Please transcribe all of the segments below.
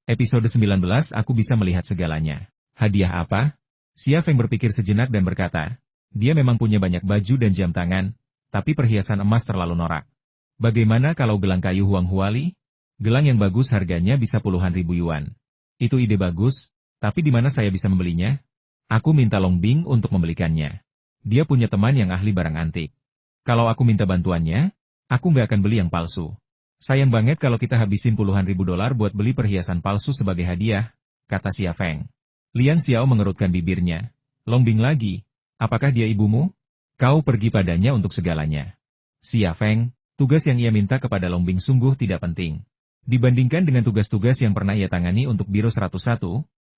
Episode 19 Aku bisa melihat segalanya. Hadiah apa? Xia Feng berpikir sejenak dan berkata, dia memang punya banyak baju dan jam tangan, tapi perhiasan emas terlalu norak. Bagaimana kalau gelang kayu Huang Huali? Gelang yang bagus harganya bisa puluhan ribu yuan. Itu ide bagus, tapi di mana saya bisa membelinya? Aku minta Long Bing untuk membelikannya. Dia punya teman yang ahli barang antik. Kalau aku minta bantuannya, aku nggak akan beli yang palsu. Sayang banget kalau kita habisin puluhan ribu dolar buat beli perhiasan palsu sebagai hadiah, kata Xia Feng. Lian Xiao mengerutkan bibirnya. Long Bing lagi, apakah dia ibumu? Kau pergi padanya untuk segalanya. Xia Feng, tugas yang ia minta kepada Long Bing sungguh tidak penting. Dibandingkan dengan tugas-tugas yang pernah ia tangani untuk Biro 101,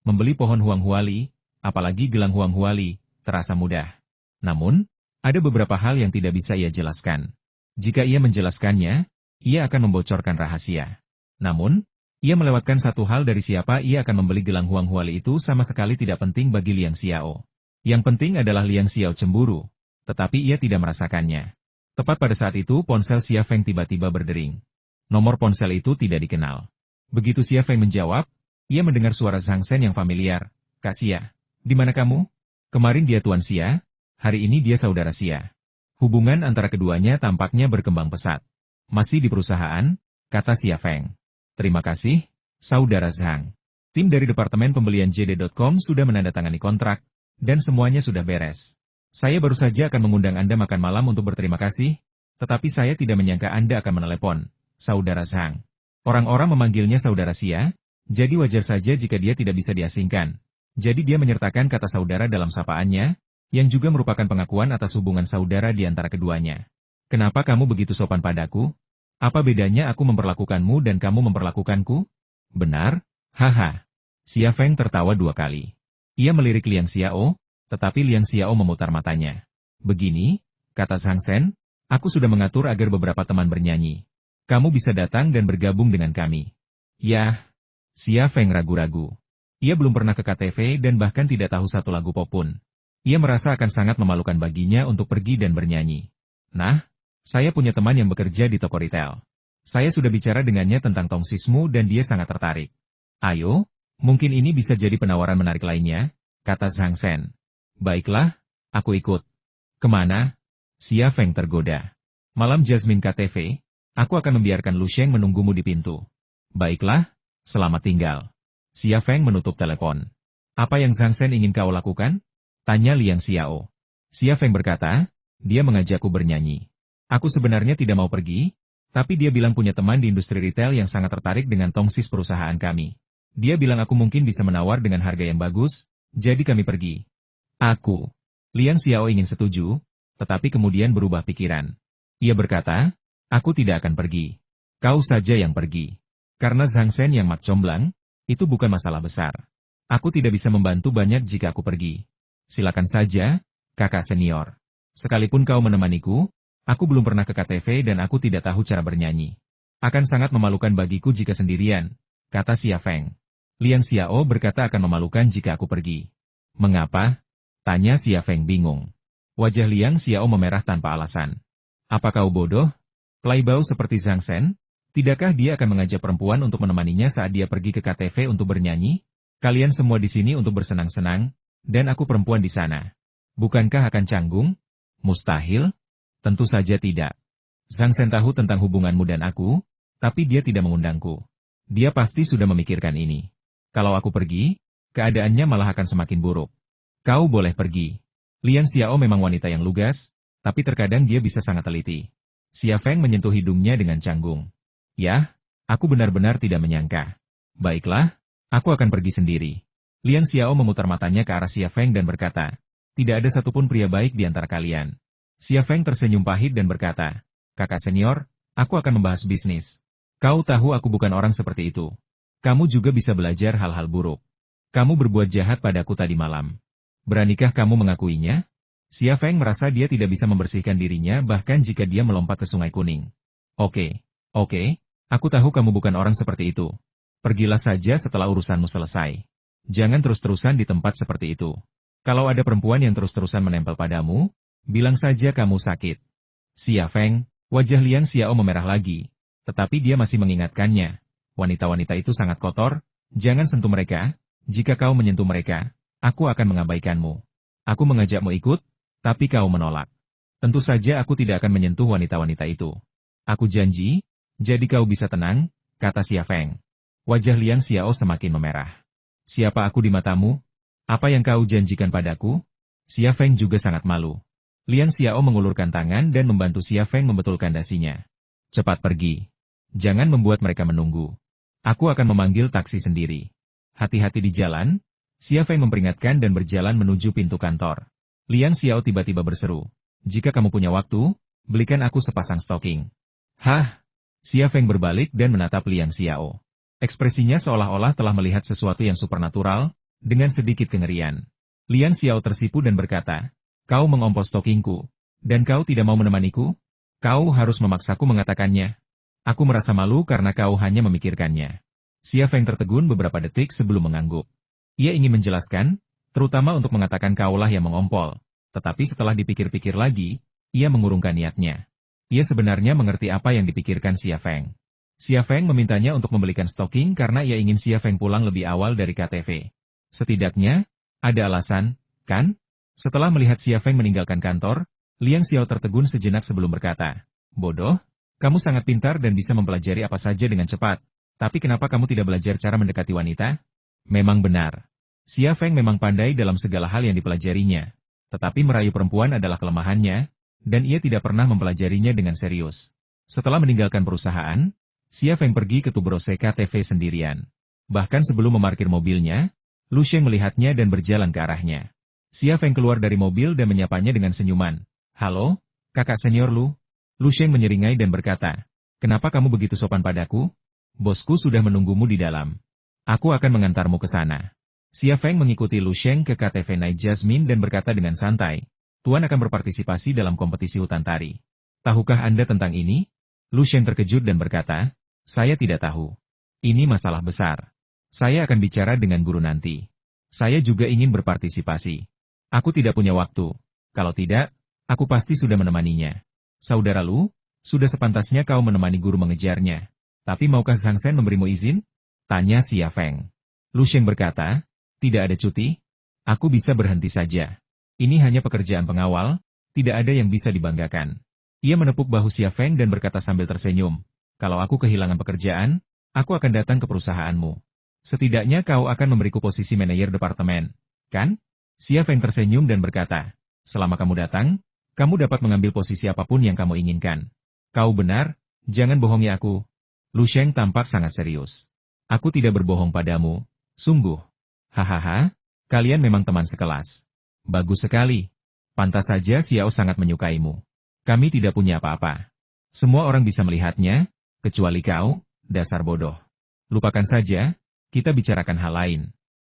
membeli pohon Huang Huali, apalagi gelang Huang Huali, terasa mudah. Namun, ada beberapa hal yang tidak bisa ia jelaskan. Jika ia menjelaskannya, ia akan membocorkan rahasia. Namun, ia melewatkan satu hal dari siapa ia akan membeli gelang Huang Huali itu sama sekali tidak penting bagi Liang Xiao. Yang penting adalah Liang Xiao cemburu, tetapi ia tidak merasakannya. Tepat pada saat itu ponsel Xia Feng tiba-tiba berdering. Nomor ponsel itu tidak dikenal. Begitu Xia Feng menjawab, ia mendengar suara Zhang Shen yang familiar. Kak Xia, di mana kamu? Kemarin dia Tuan Xia, hari ini dia saudara Xia. Hubungan antara keduanya tampaknya berkembang pesat. Masih di perusahaan, kata Xia Feng. Terima kasih, saudara Zhang. Tim dari Departemen Pembelian JD.com sudah menandatangani kontrak, dan semuanya sudah beres. Saya baru saja akan mengundang Anda makan malam untuk berterima kasih, tetapi saya tidak menyangka Anda akan menelepon, saudara Zhang. Orang-orang memanggilnya saudara Xia, jadi wajar saja jika dia tidak bisa diasingkan. Jadi dia menyertakan kata saudara dalam sapaannya, yang juga merupakan pengakuan atas hubungan saudara di antara keduanya. Kenapa kamu begitu sopan padaku? Apa bedanya aku memperlakukanmu dan kamu memperlakukanku? Benar? Haha. Xia Feng tertawa 2 kali. Ia melirik Liang Xiao, tetapi Liang Xiao memutar matanya. Begini, kata Zhang Shen, aku sudah mengatur agar beberapa teman bernyanyi. Kamu bisa datang dan bergabung dengan kami. Yah. Xia Feng ragu-ragu. Ia belum pernah ke KTV dan bahkan tidak tahu satu lagu pop pun. Ia merasa akan sangat memalukan baginya untuk pergi dan bernyanyi. Nah, saya punya teman yang bekerja di toko retail. Saya sudah bicara dengannya tentang tongsismu dan dia sangat tertarik. Ayo, mungkin ini bisa jadi penawaran menarik lainnya, kata Zhang Shen. Baiklah, aku ikut. Kemana? Xia Feng tergoda. Malam Jasmine KTV, aku akan membiarkan Lu Sheng menunggumu di pintu. Baiklah, selamat tinggal. Xia Feng menutup telepon. Apa yang Zhang Shen ingin kau lakukan? Tanya Liang Xiao. Xia Feng berkata, dia mengajakku bernyanyi. Aku sebenarnya tidak mau pergi, tapi dia bilang punya teman di industri retail yang sangat tertarik dengan tongsis perusahaan kami. Dia bilang aku mungkin bisa menawar dengan harga yang bagus, jadi kami pergi. Aku. Liang Xiao ingin setuju, tetapi kemudian berubah pikiran. Ia berkata, aku tidak akan pergi. Kau saja yang pergi. Karena Zhang Shen yang mak comblang, itu bukan masalah besar. Aku tidak bisa membantu banyak jika aku pergi. Silakan saja, kakak senior. Sekalipun kau menemaniku, aku belum pernah ke KTV dan aku tidak tahu cara bernyanyi. Akan sangat memalukan bagiku jika sendirian, kata Xia Feng. Liang Xiao berkata akan memalukan jika aku pergi. Mengapa? Tanya Xia Feng bingung. Wajah Liang Xiao memerah tanpa alasan. Apa kau bodoh? Playboy seperti Zhang Shen? Tidakkah dia akan mengajak perempuan untuk menemaninya saat dia pergi ke KTV untuk bernyanyi? Kalian semua di sini untuk bersenang-senang, dan aku perempuan di sana. Bukankah akan canggung? Mustahil? Tentu saja tidak. Zhang Shen tahu tentang hubunganmu dan aku, tapi dia tidak mengundangku. Dia pasti sudah memikirkan ini. Kalau aku pergi, keadaannya malah akan semakin buruk. Kau boleh pergi. Liang Xiao memang wanita yang lugas, tapi terkadang dia bisa sangat teliti. Xia Feng menyentuh hidungnya dengan canggung. Yah, aku benar-benar tidak menyangka. Baiklah, aku akan pergi sendiri. Liang Xiao memutar matanya ke arah Xia Feng dan berkata, tidak ada satupun pria baik di antara kalian. Xia Feng tersenyum pahit dan berkata, kakak senior, aku akan membahas bisnis. Kau tahu aku bukan orang seperti itu. Kamu juga bisa belajar hal-hal buruk. Kamu berbuat jahat padaku tadi malam. Beranikah kamu mengakuinya? Xia Feng merasa dia tidak bisa membersihkan dirinya bahkan jika dia melompat ke Sungai Kuning. Oke, aku tahu kamu bukan orang seperti itu. Pergilah saja setelah urusanmu selesai. Jangan terus-terusan di tempat seperti itu. Kalau ada perempuan yang terus-terusan menempel padamu, bilang saja kamu sakit. Xia Feng, wajah Liang Xiao memerah lagi, tetapi dia masih mengingatkannya. Wanita-wanita itu sangat kotor, Jangan sentuh mereka, jika kau menyentuh mereka, aku akan mengabaikanmu. Aku mengajakmu ikut, tapi kau menolak. Tentu saja aku tidak akan menyentuh wanita-wanita itu. Aku janji, jadi kau bisa tenang, kata Xia Feng. Wajah Liang Xiao semakin memerah. Siapa aku di matamu? Apa yang kau janjikan padaku? Xia Feng juga sangat malu. Liang Xiao mengulurkan tangan dan membantu Xia Feng membetulkan dasinya. Cepat pergi. Jangan membuat mereka menunggu. Aku akan memanggil taksi sendiri. Hati-hati di jalan, Xia Feng memperingatkan dan berjalan menuju pintu kantor. Liang Xiao tiba-tiba berseru. Jika kamu punya waktu, belikan aku sepasang stoking. Hah? Xia Feng berbalik dan menatap Liang Xiao. Ekspresinya seolah-olah telah melihat sesuatu yang supernatural, dengan sedikit kengerian. Liang Xiao tersipu dan berkata, kau mengompos stokingku, dan kau tidak mau menemaniku? Kau harus memaksaku mengatakannya. Aku merasa malu karena kau hanya memikirkannya. Xia Feng tertegun beberapa detik sebelum mengangguk. Ia ingin menjelaskan, terutama untuk mengatakan kaulah yang mengompol. Tetapi setelah dipikir-pikir lagi, ia mengurungkan niatnya. Ia sebenarnya mengerti apa yang dipikirkan Xia Feng. Xia Feng memintanya untuk membelikan stoking karena ia ingin Xia Feng pulang lebih awal dari KTV. Setidaknya, ada alasan, kan? Setelah melihat Xia Feng meninggalkan kantor, Liang Xiao tertegun sejenak sebelum berkata, bodoh? Kamu sangat pintar dan bisa mempelajari apa saja dengan cepat. Tapi kenapa kamu tidak belajar cara mendekati wanita? Memang benar. Xia Feng memang pandai dalam segala hal yang dipelajarinya. Tetapi merayu perempuan adalah kelemahannya, dan ia tidak pernah mempelajarinya dengan serius. Setelah meninggalkan perusahaan, Xia Feng pergi ke Tubrose KTV sendirian. Bahkan sebelum memarkir mobilnya, Lu Sheng melihatnya dan berjalan ke arahnya. Xia Feng keluar dari mobil dan menyapanya dengan senyuman. Halo, kakak senior Lu. Lu Sheng menyeringai dan berkata, kenapa kamu begitu sopan padaku? Bosku sudah menunggumu di dalam. Aku akan mengantarmu ke sana. Xia Feng mengikuti Lu Sheng ke KTV Night Jasmine dan berkata dengan santai, Tuan akan berpartisipasi dalam kompetisi hutan tari. Tahukah Anda tentang ini? Lu Sheng terkejut dan berkata, saya tidak tahu. Ini masalah besar. Saya akan bicara dengan guru nanti. Saya juga ingin berpartisipasi. Aku tidak punya waktu. Kalau tidak, aku pasti sudah menemaninya. Saudara Lu, sudah sepantasnya kau menemani guru mengejarnya. Tapi maukah Zhang Shen memberimu izin? Tanya Xia Feng. Lu Sheng berkata, tidak ada cuti. Aku bisa berhenti saja. Ini hanya pekerjaan pengawal, tidak ada yang bisa dibanggakan. Ia menepuk bahu Xia Feng dan berkata sambil tersenyum, kalau aku kehilangan pekerjaan, aku akan datang ke perusahaanmu. Setidaknya kau akan memberiku posisi manajer departemen, kan? Xia Feng tersenyum dan berkata, selama kamu datang, kamu dapat mengambil posisi apapun yang kamu inginkan. Kau benar, jangan bohongi aku. Lu Sheng tampak sangat serius. Aku tidak berbohong padamu, sungguh. Hahaha, kalian memang teman sekelas. Bagus sekali. Pantas saja Xiao sangat menyukaimu. Kami tidak punya apa-apa. Semua orang bisa melihatnya, kecuali kau, dasar bodoh. Lupakan saja, kita bicarakan hal lain.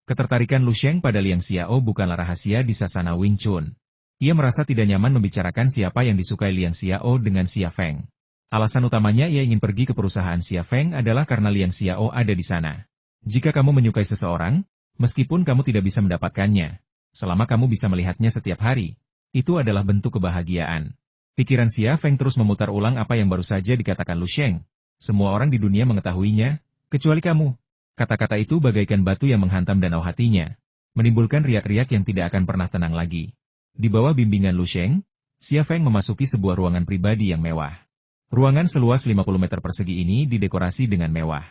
Ketertarikan Lu Sheng pada Liang Xiao bukanlah rahasia di sasana Wing Chun. Ia merasa tidak nyaman membicarakan siapa yang disukai Liang Xiao dengan Xia Feng. Alasan utamanya ia ingin pergi ke perusahaan Xia Feng adalah karena Liang Xiao ada di sana. Jika kamu menyukai seseorang, meskipun kamu tidak bisa mendapatkannya, selama kamu bisa melihatnya setiap hari, itu adalah bentuk kebahagiaan. Pikiran Xia Feng terus memutar ulang apa yang baru saja dikatakan Lu Sheng. Semua orang di dunia mengetahuinya, kecuali kamu. Kata-kata itu bagaikan batu yang menghantam danau hatinya, menimbulkan riak-riak yang tidak akan pernah tenang lagi. Di bawah bimbingan Lu Sheng, Xia Feng memasuki sebuah ruangan pribadi yang mewah. Ruangan seluas 50 meter persegi ini didekorasi dengan mewah.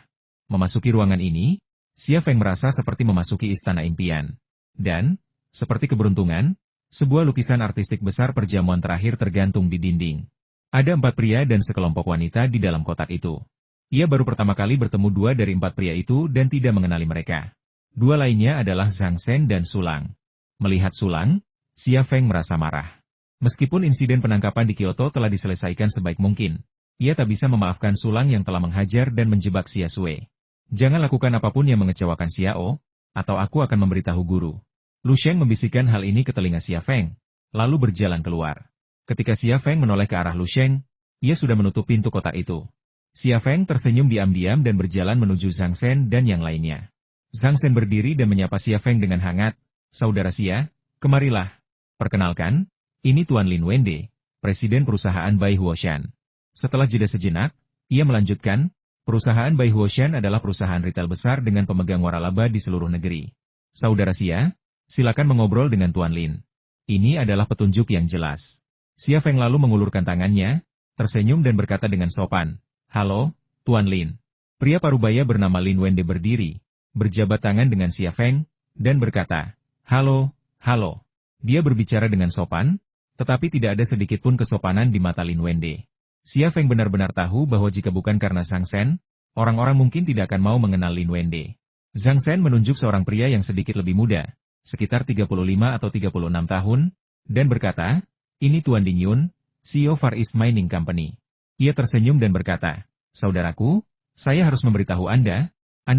Memasuki ruangan ini, Xia Feng merasa seperti memasuki istana impian. Dan, seperti keberuntungan, sebuah lukisan artistik besar perjamuan terakhir tergantung di dinding. Ada 4 pria dan sekelompok wanita di dalam kotak itu. Ia baru pertama kali bertemu 2 dari 4 pria itu dan tidak mengenali mereka. 2 lainnya adalah Zhang Shen dan Sulang. Melihat Sulang, Xia Feng merasa marah. Meskipun insiden penangkapan di Kyoto telah diselesaikan sebaik mungkin, ia tak bisa memaafkan Sulang yang telah menghajar dan menjebak Xia Sui. Jangan lakukan apapun yang mengecewakan Xiao, atau aku akan memberitahu guru. Lu Sheng membisikkan hal ini ke telinga Xia Feng, lalu berjalan keluar. Ketika Xia Feng menoleh ke arah Lu Sheng, ia sudah menutup pintu kotak itu. Xia Feng tersenyum diam-diam dan berjalan menuju Zhang Shen dan yang lainnya. Zhang Shen berdiri dan menyapa Xia Feng dengan hangat, Saudara Xia, kemarilah. Perkenalkan, ini Tuan Lin Wende, Presiden Perusahaan Bai Huoshan. Setelah jeda sejenak, ia melanjutkan, Perusahaan Bai Huoshan adalah perusahaan retail besar dengan pemegang waralaba di seluruh negeri. Saudara Xia, silakan mengobrol dengan Tuan Lin. Ini adalah petunjuk yang jelas. Xia Feng lalu mengulurkan tangannya, tersenyum dan berkata dengan sopan, "Halo, Tuan Lin." Pria parubaya bernama Lin Wende berdiri, berjabat tangan dengan Xia Feng, dan berkata, "Halo, halo." Dia berbicara dengan sopan, tetapi tidak ada sedikit pun kesopanan di mata Lin Wende. Xia Feng benar-benar tahu bahwa jika bukan karena Zhang Shen, orang-orang mungkin tidak akan mau mengenal Lin Wende. Zhang Shen menunjuk seorang pria yang sedikit lebih muda, sekitar 35 atau 36 tahun, dan berkata, "Ini Tuan Ding Yun, CEO Far East Mining Company." Ia tersenyum dan berkata, "Saudaraku, saya harus memberitahu Anda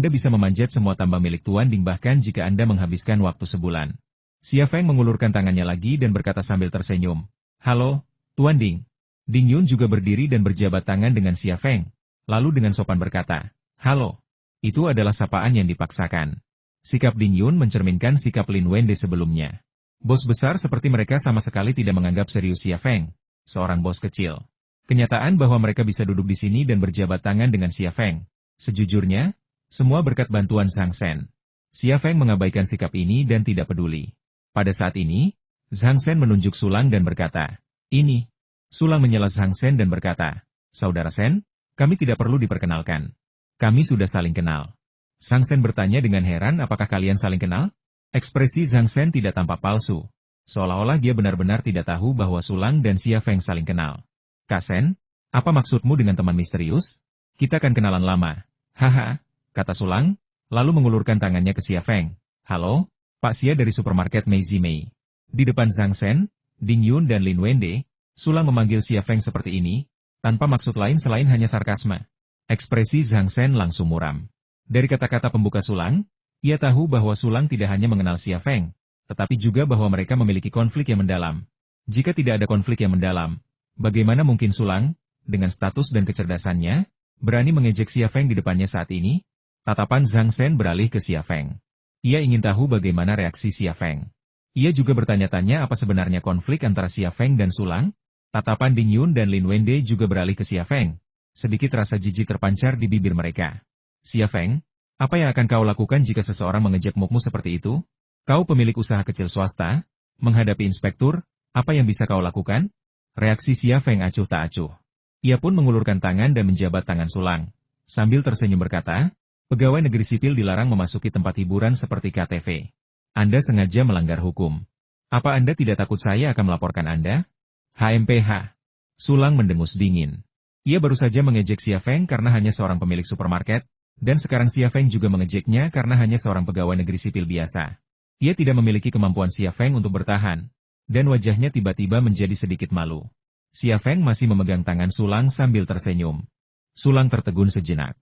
bisa memanjat semua tambang milik Tuan Ding bahkan jika Anda menghabiskan waktu sebulan." Xia Feng mengulurkan tangannya lagi dan berkata sambil tersenyum, "Halo, Tuan Ding." Ding Yun juga berdiri dan berjabat tangan dengan Xia Feng, lalu dengan sopan berkata, "Halo." Itu adalah sapaan yang dipaksakan. Sikap Ding Yun mencerminkan sikap Lin Wende sebelumnya. Bos besar seperti mereka sama sekali tidak menganggap serius Xia Feng, seorang bos kecil. Kenyataan bahwa mereka bisa duduk di sini dan berjabat tangan dengan Xia Feng, sejujurnya, semua berkat bantuan Zhang Shen. Xia Feng mengabaikan sikap ini dan tidak peduli. Pada saat ini, Zhang Shen menunjuk Sulang dan berkata, "Ini." Sulang menyela Zhang Shen dan berkata, "Saudara Shen, kami tidak perlu diperkenalkan. Kami sudah saling kenal." Zhang Shen bertanya dengan heran apakah kalian saling kenal? Ekspresi Zhang Shen tidak tampak palsu. Seolah-olah dia benar-benar tidak tahu bahwa Sulang dan Xia Feng saling kenal. "Kak Shen, apa maksudmu dengan teman misterius? Kita kan kenalan lama." "Haha," kata Sulang, lalu mengulurkan tangannya ke Xia Feng. "Halo, Pak Xia dari supermarket Meiji Mei." Di depan Zhang Shen, Ding Yun dan Lin Wende, Sulang memanggil Xia Feng seperti ini, tanpa maksud lain selain hanya sarkasme. Ekspresi Zhang Shen langsung muram. Dari kata-kata pembuka Sulang, ia tahu bahwa Sulang tidak hanya mengenal Xia Feng, tetapi juga bahwa mereka memiliki konflik yang mendalam. Jika tidak ada konflik yang mendalam, bagaimana mungkin Sulang, dengan status dan kecerdasannya, berani mengejek Xia Feng di depannya saat ini? Tatapan Zhang Shen beralih ke Xia Feng. Ia ingin tahu bagaimana reaksi Xia Feng. Ia juga bertanya-tanya apa sebenarnya konflik antara Xia Feng dan Sulang. Tatapan Ding Yun dan Lin Wende juga beralih ke Xia Feng. Sedikit rasa jijik terpancar di bibir mereka. "Xia Feng, apa yang akan kau lakukan jika seseorang mengejekmu seperti itu? Kau pemilik usaha kecil swasta, menghadapi inspektur, apa yang bisa kau lakukan?" Reaksi Xia Feng acuh tak acuh. Ia pun mengulurkan tangan dan menjabat tangan Sulang, sambil tersenyum berkata, "Pegawai negeri sipil dilarang memasuki tempat hiburan seperti KTV. Anda sengaja melanggar hukum. Apa Anda tidak takut saya akan melaporkan Anda?" "HMPH." Sulang mendengus dingin. Ia baru saja mengejek Xia Feng karena hanya seorang pemilik supermarket, dan sekarang Xia Feng juga mengejeknya karena hanya seorang pegawai negeri sipil biasa. Ia tidak memiliki kemampuan Xia Feng untuk bertahan, dan wajahnya tiba-tiba menjadi sedikit malu. Xia Feng masih memegang tangan Sulang sambil tersenyum. Sulang tertegun sejenak.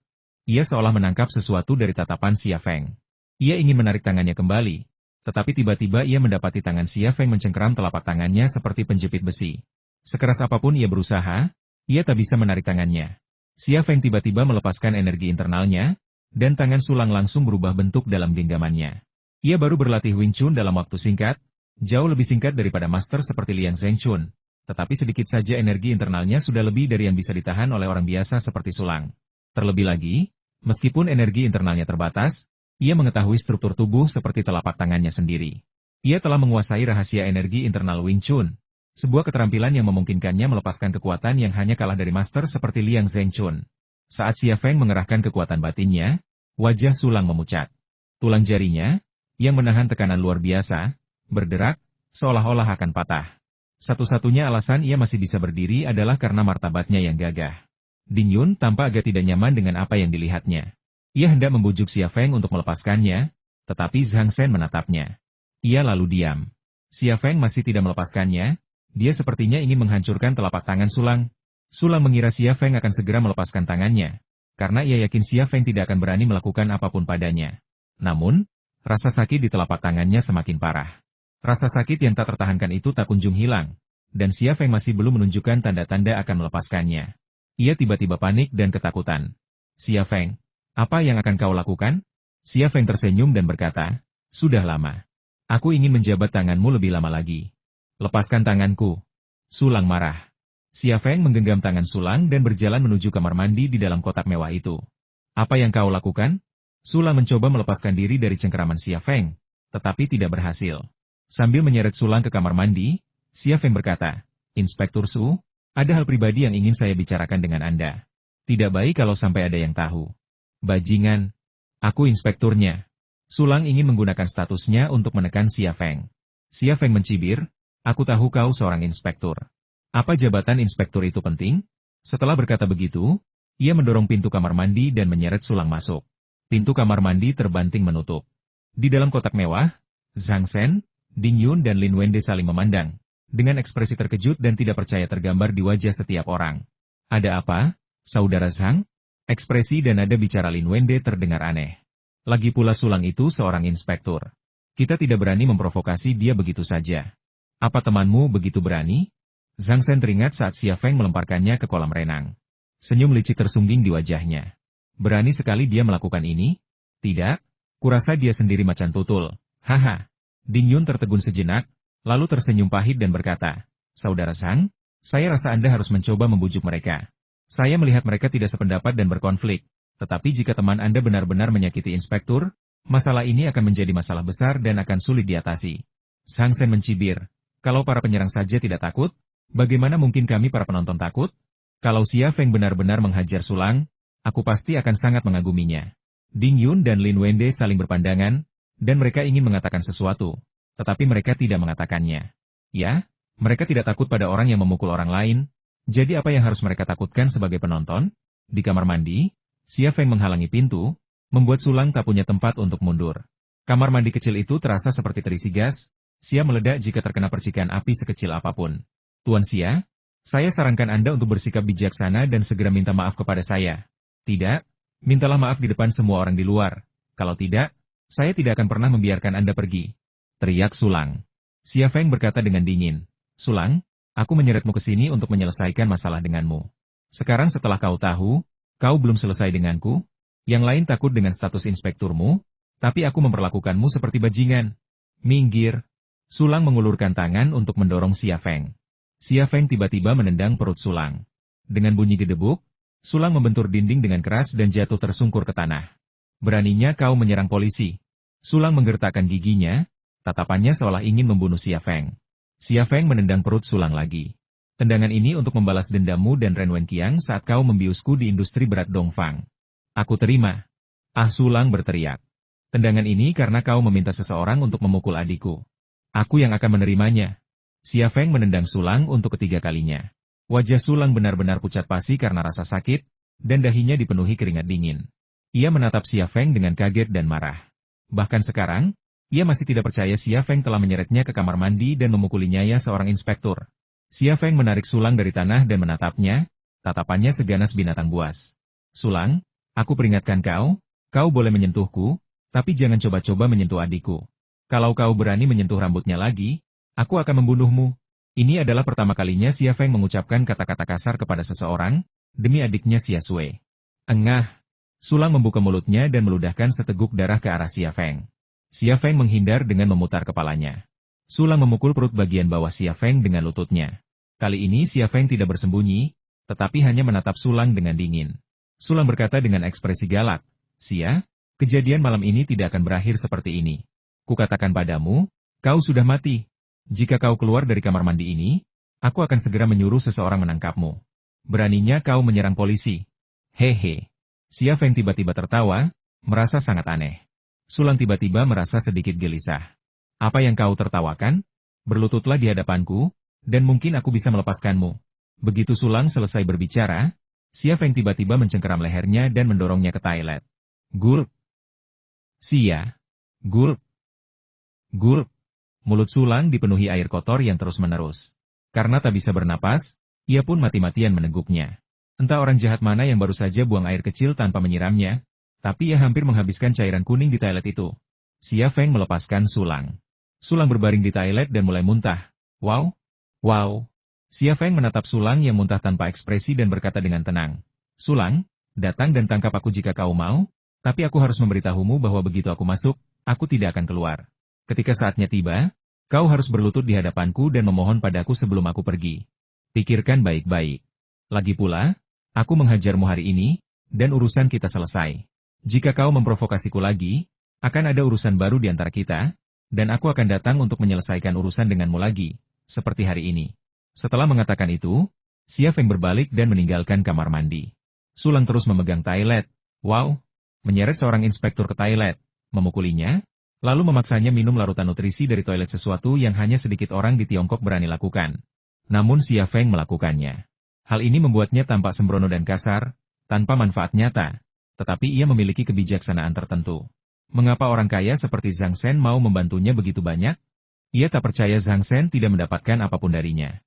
Ia seolah menangkap sesuatu dari tatapan Xia Feng. Ia ingin menarik tangannya kembali, tetapi tiba-tiba ia mendapati tangan Xia Feng mencengkeram telapak tangannya seperti penjepit besi. Sekeras apapun ia berusaha, ia tak bisa menarik tangannya. Xia Feng tiba-tiba melepaskan energi internalnya, dan tangan Sulang langsung berubah bentuk dalam genggamannya. Ia baru berlatih Wing Chun dalam waktu singkat, jauh lebih singkat daripada master seperti Liang Zhengchun, tetapi sedikit saja energi internalnya sudah lebih dari yang bisa ditahan oleh orang biasa seperti Sulang. Terlebih lagi, meskipun energi internalnya terbatas, ia mengetahui struktur tubuh seperti telapak tangannya sendiri. Ia telah menguasai rahasia energi internal Wing Chun, sebuah keterampilan yang memungkinkannya melepaskan kekuatan yang hanya kalah dari master seperti Liang Zhengchun. Saat Xia Feng mengerahkan kekuatan batinnya, wajah Sulang memucat. Tulang jarinya, yang menahan tekanan luar biasa, berderak, seolah-olah akan patah. Satu-satunya alasan ia masih bisa berdiri adalah karena martabatnya yang gagah. Ding Yun tampak agak tidak nyaman dengan apa yang dilihatnya. Ia hendak membujuk Xia Feng untuk melepaskannya, tetapi Zhang Shen menatapnya. Ia lalu diam. Xia Feng masih tidak melepaskannya, dia sepertinya ingin menghancurkan telapak tangan Sulang. Sulang mengira Xia Feng akan segera melepaskan tangannya, karena ia yakin Xia Feng tidak akan berani melakukan apapun padanya. Namun, rasa sakit di telapak tangannya semakin parah. Rasa sakit yang tak tertahankan itu tak kunjung hilang, dan Xia Feng masih belum menunjukkan tanda-tanda akan melepaskannya. Ia tiba-tiba panik dan ketakutan. "Xia Feng, apa yang akan kau lakukan?" Xia Feng tersenyum dan berkata, "Sudah lama. Aku ingin menjabat tanganmu lebih lama lagi. Lepaskan tanganku." Sulang marah. Xia Feng menggenggam tangan Sulang dan berjalan menuju kamar mandi di dalam kotak mewah itu. Apa yang kau lakukan? Sulang mencoba melepaskan diri dari cengkeraman Xia Feng, tetapi tidak berhasil. Sambil menyeret Sulang ke kamar mandi, Xia Feng berkata, Inspektur Su, ada hal pribadi yang ingin saya bicarakan dengan Anda. Tidak baik kalau sampai ada yang tahu. Bajingan. Aku inspekturnya. Sulang ingin menggunakan statusnya untuk menekan Xia Feng. Xia Feng mencibir, aku tahu kau seorang inspektur. Apa jabatan inspektur itu penting? Setelah berkata begitu, ia mendorong pintu kamar mandi dan menyeret Sulang masuk. Pintu kamar mandi terbanting menutup. Di dalam kotak mewah, Zhang Shen, Ding Yun dan Lin Wende saling memandang, dengan ekspresi terkejut dan tidak percaya tergambar di wajah setiap orang. Ada apa, saudara Zhang? Ekspresi dan nada bicara Lin Wende terdengar aneh. Lagi pula Sulang itu seorang inspektur. Kita tidak berani memprovokasi dia begitu saja. Apa temanmu begitu berani? Zhang Shen teringat saat Xia Feng melemparkannya ke kolam renang. Senyum licik tersungging di wajahnya. Berani sekali dia melakukan ini? Tidak, kurasa dia sendiri macan tutul. Haha. Ding Yun tertegun sejenak, lalu tersenyum pahit dan berkata, Saudara Zhang, saya rasa Anda harus mencoba membujuk mereka. Saya melihat mereka tidak sependapat dan berkonflik, tetapi jika teman Anda benar-benar menyakiti inspektur, masalah ini akan menjadi masalah besar dan akan sulit diatasi. Zhang Shen mencibir, kalau para penyerang saja tidak takut, bagaimana mungkin kami para penonton takut? Kalau Xia Feng benar-benar menghajar Sulang, aku pasti akan sangat mengaguminya. Ding Yun dan Lin Wende saling berpandangan, dan mereka ingin mengatakan sesuatu, tetapi mereka tidak mengatakannya. Ya, mereka tidak takut pada orang yang memukul orang lain. Jadi apa yang harus mereka takutkan sebagai penonton? Di kamar mandi, Xia Feng menghalangi pintu, membuat Sulang tak punya tempat untuk mundur. Kamar mandi kecil itu terasa seperti terisi gas, Xia meledak jika terkena percikan api sekecil apapun. Tuan Xia, saya sarankan Anda untuk bersikap bijaksana dan segera minta maaf kepada saya. Tidak, mintalah maaf di depan semua orang di luar. Kalau tidak, saya tidak akan pernah membiarkan Anda pergi. Teriak Sulang. Xia Feng berkata dengan dingin, Sulang, aku menyeretmu ke sini untuk menyelesaikan masalah denganmu. Sekarang setelah kau tahu, kau belum selesai denganku, yang lain takut dengan status inspekturmu, tapi aku memperlakukanmu seperti bajingan. Minggir. Sulang mengulurkan tangan untuk mendorong Xia Feng. Xia Feng tiba-tiba menendang perut Sulang. Dengan bunyi gedebuk, Sulang membentur dinding dengan keras dan jatuh tersungkur ke tanah. Beraninya kau menyerang polisi. Sulang menggertakkan giginya, tatapannya seolah ingin membunuh Xia Feng. Xia Feng menendang perut Sulang lagi. Tendangan ini untuk membalas dendammu dan Ren Wenqiang saat kau membiusku di industri berat Dongfang. Aku terima. Ah, Sulang berteriak. Tendangan ini karena kau meminta seseorang untuk memukul adikku. Aku yang akan menerimanya. Xia Feng menendang Sulang untuk ketiga kalinya. Wajah Sulang benar-benar pucat pasi karena rasa sakit, dan dahinya dipenuhi keringat dingin. Ia menatap Xia Feng dengan kaget dan marah. Bahkan sekarang, ia masih tidak percaya Xia Feng telah menyeretnya ke kamar mandi dan memukulinya ya seorang inspektur. Xia Feng menarik Sulang dari tanah dan menatapnya, tatapannya seganas binatang buas. Sulang, aku peringatkan kau, kau boleh menyentuhku, tapi jangan coba-coba menyentuh adikku. Kalau kau berani menyentuh rambutnya lagi, aku akan membunuhmu. Ini adalah pertama kalinya Xia Feng mengucapkan kata-kata kasar kepada seseorang, demi adiknya Xia Sui. Engah. Sulang membuka mulutnya dan meludahkan seteguk darah ke arah Xia Feng. Xia Feng menghindar dengan memutar kepalanya. Sulang memukul perut bagian bawah Xia Feng dengan lututnya. Kali ini Xia Feng tidak bersembunyi, tetapi hanya menatap Sulang dengan dingin. Sulang berkata dengan ekspresi galak, Xia, kejadian malam ini tidak akan berakhir seperti ini. Kukatakan padamu, kau sudah mati. Jika kau keluar dari kamar mandi ini, aku akan segera menyuruh seseorang menangkapmu. Beraninya kau menyerang polisi. Hehe. Xia Feng tiba-tiba tertawa, merasa sangat aneh. Sulang tiba-tiba merasa sedikit gelisah. Apa yang kau tertawakan? Berlututlah di hadapanku, dan mungkin aku bisa melepaskanmu. Begitu Sulang selesai berbicara, Xia Feng tiba-tiba mencengkeram lehernya dan mendorongnya ke toilet. Gulp. Xia. Gulp. Gulp. Mulut Sulang dipenuhi air kotor yang terus-menerus. Karena tak bisa bernapas, ia pun mati-matian meneguknya. Entah orang jahat mana yang baru saja buang air kecil tanpa menyiramnya, tapi ia hampir menghabiskan cairan kuning di toilet itu. Xia Feng melepaskan Sulang. Sulang berbaring di toilet dan mulai muntah. Wow! Wow! Xia Feng menatap Sulang yang muntah tanpa ekspresi dan berkata dengan tenang. Sulang, datang dan tangkap aku jika kau mau, tapi aku harus memberitahumu bahwa begitu aku masuk, aku tidak akan keluar. Ketika saatnya tiba, kau harus berlutut di hadapanku dan memohon padaku sebelum aku pergi. Pikirkan baik-baik. Lagi pula, aku menghajarmu hari ini, dan urusan kita selesai. Jika kau memprovokasiku lagi, akan ada urusan baru di antara kita, dan aku akan datang untuk menyelesaikan urusan denganmu lagi, seperti hari ini. Setelah mengatakan itu, Xia Feng berbalik dan meninggalkan kamar mandi. Sulang terus memegang toilet. Wow! Menyeret seorang inspektur ke toilet, memukulinya, lalu memaksanya minum larutan nutrisi dari toilet, sesuatu yang hanya sedikit orang di Tiongkok berani lakukan. Namun Xia Feng melakukannya. Hal ini membuatnya tampak sembrono dan kasar, tanpa manfaat nyata. Tetapi ia memiliki kebijaksanaan tertentu. Mengapa orang kaya seperti Zhang Shen mau membantunya begitu banyak? Ia tak percaya Zhang Shen tidak mendapatkan apapun darinya.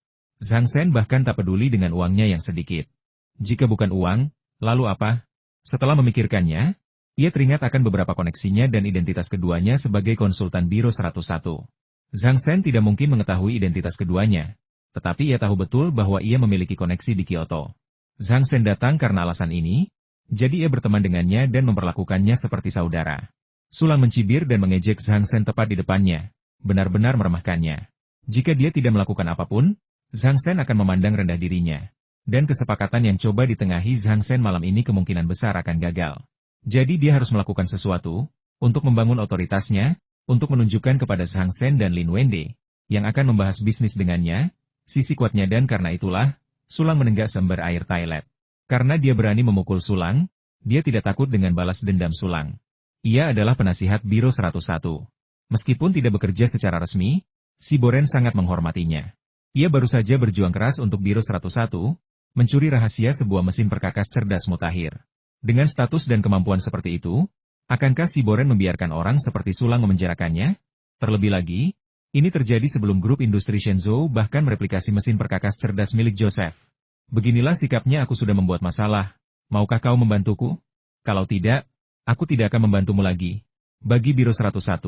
Zhang Shen bahkan tak peduli dengan uangnya yang sedikit. Jika bukan uang, lalu apa? Setelah memikirkannya, ia teringat akan beberapa koneksinya dan identitas keduanya sebagai konsultan Biro 101. Zhang Shen tidak mungkin mengetahui identitas keduanya, tetapi ia tahu betul bahwa ia memiliki koneksi di Kyoto. Zhang Shen datang karena alasan ini, jadi ia berteman dengannya dan memperlakukannya seperti saudara. Sulang mencibir dan mengejek Zhang Shen tepat di depannya, benar-benar meremehkannya. Jika dia tidak melakukan apapun, Zhang Shen akan memandang rendah dirinya. Dan kesepakatan yang coba ditengahi Zhang Shen malam ini kemungkinan besar akan gagal. Jadi dia harus melakukan sesuatu, untuk membangun otoritasnya, untuk menunjukkan kepada Zhang Shen dan Lin Wende, yang akan membahas bisnis dengannya, sisi kuatnya, dan karena itulah, Sulang menenggak seember air toilet. Karena dia berani memukul Sulang, dia tidak takut dengan balas dendam Sulang. Ia adalah penasihat Biro 101. Meskipun tidak bekerja secara resmi, si Boren sangat menghormatinya. Ia baru saja berjuang keras untuk Biro 101, mencuri rahasia sebuah mesin perkakas cerdas mutakhir. Dengan status dan kemampuan seperti itu, akankah si Boren membiarkan orang seperti Sulang memenjarakannya? Terlebih lagi, ini terjadi sebelum grup industri Shenzhou bahkan mereplikasi mesin perkakas cerdas milik Joseph. Beginilah sikapnya, aku sudah membuat masalah. Maukah kau membantuku? Kalau tidak, aku tidak akan membantumu lagi. Bagi Biro 101,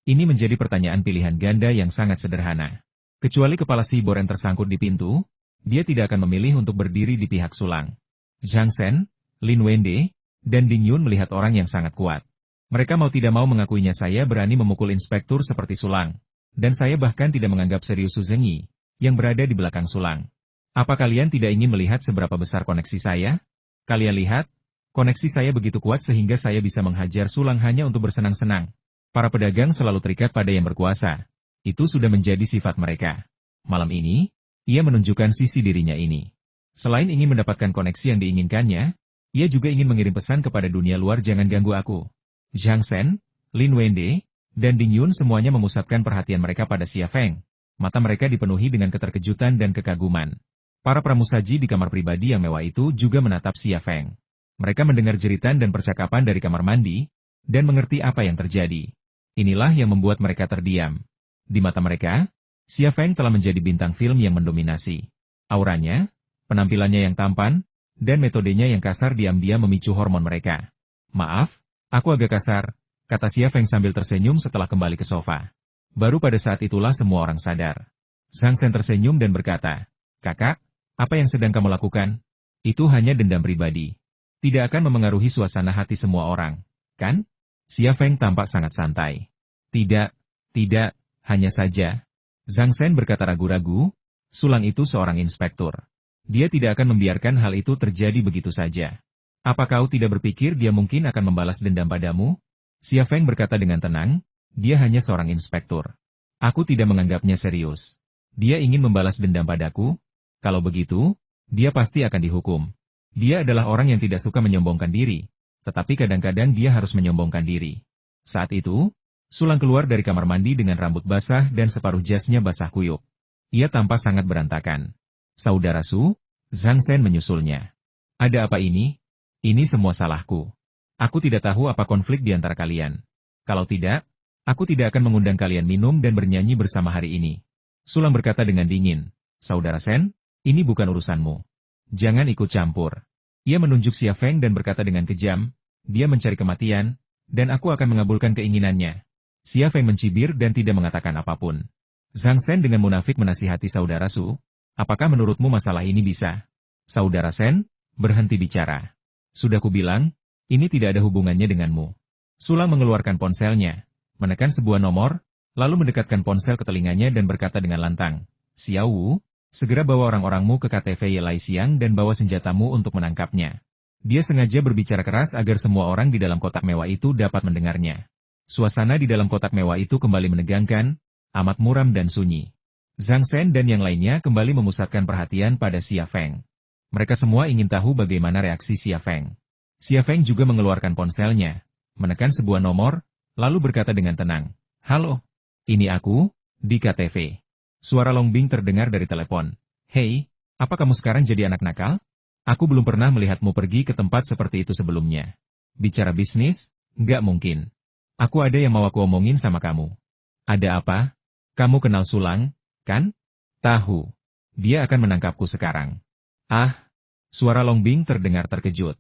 ini menjadi pertanyaan pilihan ganda yang sangat sederhana. Kecuali kepala si Boren tersangkut di pintu, dia tidak akan memilih untuk berdiri di pihak Sulang. Zhang Shen, Lin Wende, dan Ding Yun melihat orang yang sangat kuat. Mereka mau tidak mau mengakuinya, saya berani memukul inspektur seperti Sulang. Dan saya bahkan tidak menganggap serius Su Zengyi, yang berada di belakang Sulang. Apa kalian tidak ingin melihat seberapa besar koneksi saya? Kalian lihat, koneksi saya begitu kuat sehingga saya bisa menghajar Sulang hanya untuk bersenang-senang. Para pedagang selalu terikat pada yang berkuasa. Itu sudah menjadi sifat mereka. Malam ini, ia menunjukkan sisi dirinya ini. Selain ingin mendapatkan koneksi yang diinginkannya, ia juga ingin mengirim pesan kepada dunia luar, jangan ganggu aku. Zhang Shen, Lin Wende, dan Ding Yun semuanya memusatkan perhatian mereka pada Xia Feng. Mata mereka dipenuhi dengan keterkejutan dan kekaguman. Para pramusaji di kamar pribadi yang mewah itu juga menatap Xia Feng. Mereka mendengar jeritan dan percakapan dari kamar mandi, dan mengerti apa yang terjadi. Inilah yang membuat mereka terdiam. Di mata mereka, Xia Feng telah menjadi bintang film yang mendominasi. Auranya, penampilannya yang tampan, dan metodenya yang kasar diam-diam memicu hormon mereka. Maaf, aku agak kasar, kata Xia Feng sambil tersenyum setelah kembali ke sofa. Baru pada saat itulah semua orang sadar. Zhang Shen tersenyum dan berkata, "Kakak, apa yang sedang kamu lakukan? Itu hanya dendam pribadi. Tidak akan memengaruhi suasana hati semua orang, kan?" Xia Feng tampak sangat santai. Tidak, hanya saja. Zhang Shen berkata ragu-ragu, Sulang itu seorang inspektur. Dia tidak akan membiarkan hal itu terjadi begitu saja. Apa kau tidak berpikir dia mungkin akan membalas dendam padamu? Xia Feng berkata dengan tenang, dia hanya seorang inspektur. Aku tidak menganggapnya serius. Dia ingin membalas dendam padaku? Kalau begitu, dia pasti akan dihukum. Dia adalah orang yang tidak suka menyombongkan diri, tetapi kadang-kadang dia harus menyombongkan diri. Saat itu, Sulang keluar dari kamar mandi dengan rambut basah dan separuh jasnya basah kuyup. Ia tampak sangat berantakan. Saudara Su, Zhang Shen menyusulnya. Ada apa ini? Ini semua salahku. Aku tidak tahu apa konflik di antara kalian. Kalau tidak, aku tidak akan mengundang kalian minum dan bernyanyi bersama hari ini. Sulang berkata dengan dingin. Saudara Shen, ini bukan urusanmu. Jangan ikut campur. Ia menunjuk Xia Feng dan berkata dengan kejam, dia mencari kematian, dan aku akan mengabulkan keinginannya. Xia Feng mencibir dan tidak mengatakan apapun. Zhang Shen dengan munafik menasihati saudara Su, apakah menurutmu masalah ini bisa? Saudara Shen, berhenti bicara. Sudah kubilang, ini tidak ada hubungannya denganmu. Sulang mengeluarkan ponselnya, menekan sebuah nomor, lalu mendekatkan ponsel ke telinganya dan berkata dengan lantang, Xiao Wu, segera bawa orang-orangmu ke KTV Yelai Siang dan bawa senjatamu untuk menangkapnya. Dia sengaja berbicara keras agar semua orang di dalam kotak mewah itu dapat mendengarnya. Suasana di dalam kotak mewah itu kembali menegangkan, amat muram dan sunyi. Zhang Shen dan yang lainnya kembali memusatkan perhatian pada Xia Feng. Mereka semua ingin tahu bagaimana reaksi Xia Feng. Xia Feng juga mengeluarkan ponselnya, menekan sebuah nomor, lalu berkata dengan tenang, "Halo, ini aku, di KTV." Suara Long Bing terdengar dari telepon. "Hei, apa kamu sekarang jadi anak nakal? Aku belum pernah melihatmu pergi ke tempat seperti itu sebelumnya. Bicara bisnis? Nggak mungkin. Aku ada yang mau aku omongin sama kamu." "Ada apa? Kamu kenal Sulang, kan?" "Tahu. Dia akan menangkapku sekarang." "Ah," suara Long Bing terdengar terkejut.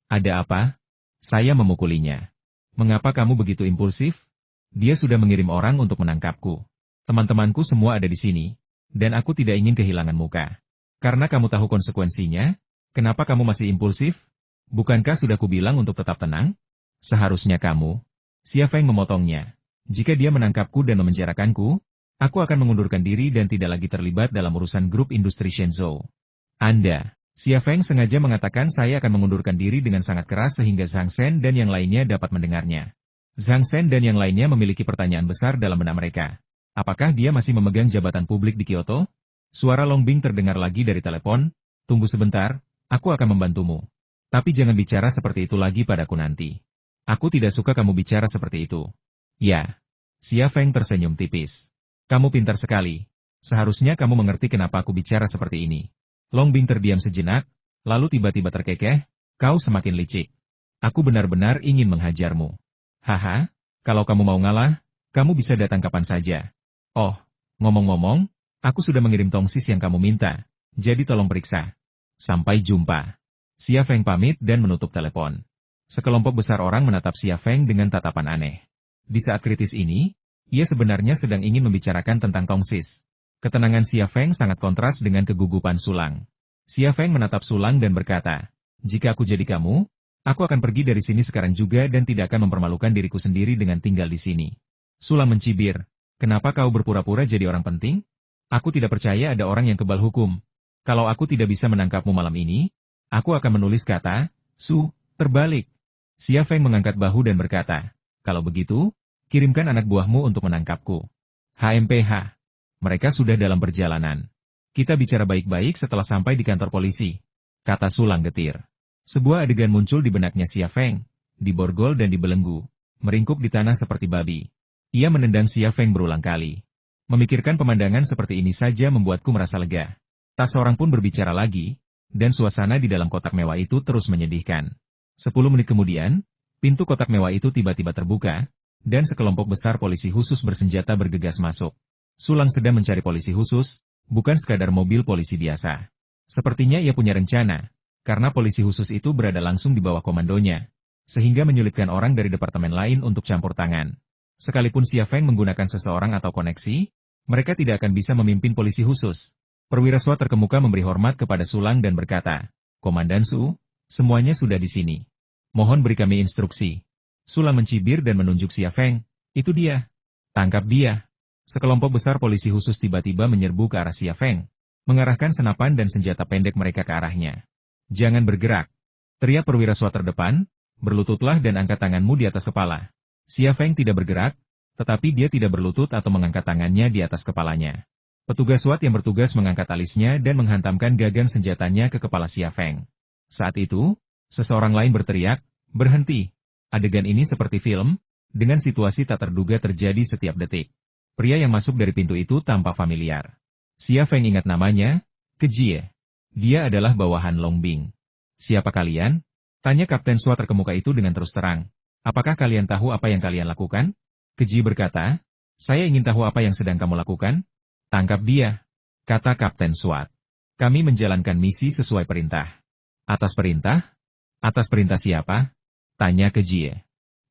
"Ada apa?" "Saya memukulinya." "Mengapa kamu begitu impulsif?" "Dia sudah mengirim orang untuk menangkapku. Teman-temanku semua ada di sini, dan aku tidak ingin kehilangan muka. Karena kamu tahu konsekuensinya, kenapa kamu masih impulsif? Bukankah sudah kubilang untuk tetap tenang?" "Seharusnya kamu." Xia Feng memotongnya. "Jika dia menangkapku dan memenjarakanku, aku akan mengundurkan diri dan tidak lagi terlibat dalam urusan grup industri Shenzhou." "Anda..." Xia Feng sengaja mengatakan saya akan mengundurkan diri dengan sangat keras sehingga Zhang Shen dan yang lainnya dapat mendengarnya. Zhang Shen dan yang lainnya memiliki pertanyaan besar dalam benak mereka. Apakah dia masih memegang jabatan publik di Kyoto? Suara Long Bing terdengar lagi dari telepon. "Tunggu sebentar, aku akan membantumu. Tapi jangan bicara seperti itu lagi padaku nanti. Aku tidak suka kamu bicara seperti itu." "Ya." Xia Feng tersenyum tipis. "Kamu pintar sekali. Seharusnya kamu mengerti kenapa aku bicara seperti ini." Long Bing terdiam sejenak, lalu tiba-tiba terkekeh, "Kau semakin licik. Aku benar-benar ingin menghajarmu." "Haha, kalau kamu mau ngalah, kamu bisa datang kapan saja. Oh, ngomong-ngomong, aku sudah mengirim tongsis yang kamu minta, jadi tolong periksa." "Sampai jumpa." Xia Feng pamit dan menutup telepon. Sekelompok besar orang menatap Xia Feng dengan tatapan aneh. Di saat kritis ini, ia sebenarnya sedang ingin membicarakan tentang tongsis. Ketenangan Xia Feng sangat kontras dengan kegugupan Sulang. Xia Feng menatap Sulang dan berkata, "Jika aku jadi kamu, aku akan pergi dari sini sekarang juga dan tidak akan mempermalukan diriku sendiri dengan tinggal di sini." Sulang mencibir, "Kenapa kau berpura-pura jadi orang penting? Aku tidak percaya ada orang yang kebal hukum. Kalau aku tidak bisa menangkapmu malam ini, aku akan menulis kata, terbalik." Xia Feng mengangkat bahu dan berkata, "Kalau begitu, kirimkan anak buahmu untuk menangkapku." "HMPH. Mereka sudah dalam perjalanan. Kita bicara baik-baik setelah sampai di kantor polisi," kata Sulang getir. Sebuah adegan muncul di benaknya Xia Feng, diborgol dan dibelenggu, meringkuk di tanah seperti babi. Ia menendang Xia Feng berulang kali. Memikirkan pemandangan seperti ini saja membuatku merasa lega. Tak seorang pun berbicara lagi, dan suasana di dalam kotak mewah itu terus menyedihkan. 10 menit kemudian, pintu kotak mewah itu tiba-tiba terbuka, dan sekelompok besar polisi khusus bersenjata bergegas masuk. Sulang sedang mencari polisi khusus, bukan sekadar mobil polisi biasa. Sepertinya ia punya rencana, karena polisi khusus itu berada langsung di bawah komandonya, sehingga menyulitkan orang dari departemen lain untuk campur tangan. Sekalipun Xia Feng menggunakan seseorang atau koneksi, mereka tidak akan bisa memimpin polisi khusus. Perwira SWAT terkemuka memberi hormat kepada Sulang dan berkata, "Komandan Su, semuanya sudah di sini. Mohon beri kami instruksi." Sulang mencibir dan menunjuk Xia Feng, "Itu dia. Tangkap dia." Sekelompok besar polisi khusus tiba-tiba menyerbu ke arah Xia Feng, mengarahkan senapan dan senjata pendek mereka ke arahnya. "Jangan bergerak," teriak perwira SWAT terdepan, "berlututlah dan angkat tanganmu di atas kepala." Xia Feng tidak bergerak, tetapi dia tidak berlutut atau mengangkat tangannya di atas kepalanya. Petugas SWAT yang bertugas mengangkat alisnya dan menghantamkan gagan senjatanya ke kepala Xia Feng. Saat itu, seseorang lain berteriak, "Berhenti." Adegan ini seperti film, dengan situasi tak terduga terjadi setiap detik. Pria yang masuk dari pintu itu tampak familiar. Xia Feng ingat namanya, Kejie. Dia adalah bawahan Long Bing. "Siapa kalian?" tanya Kapten SWAT terkemuka itu dengan terus terang. "Apakah kalian tahu apa yang kalian lakukan?" Kejie berkata, "Saya ingin tahu apa yang sedang kamu lakukan." "Tangkap dia," kata Kapten SWAT. "Kami menjalankan misi sesuai perintah." "Atas perintah? Atas perintah siapa?" tanya Kejie.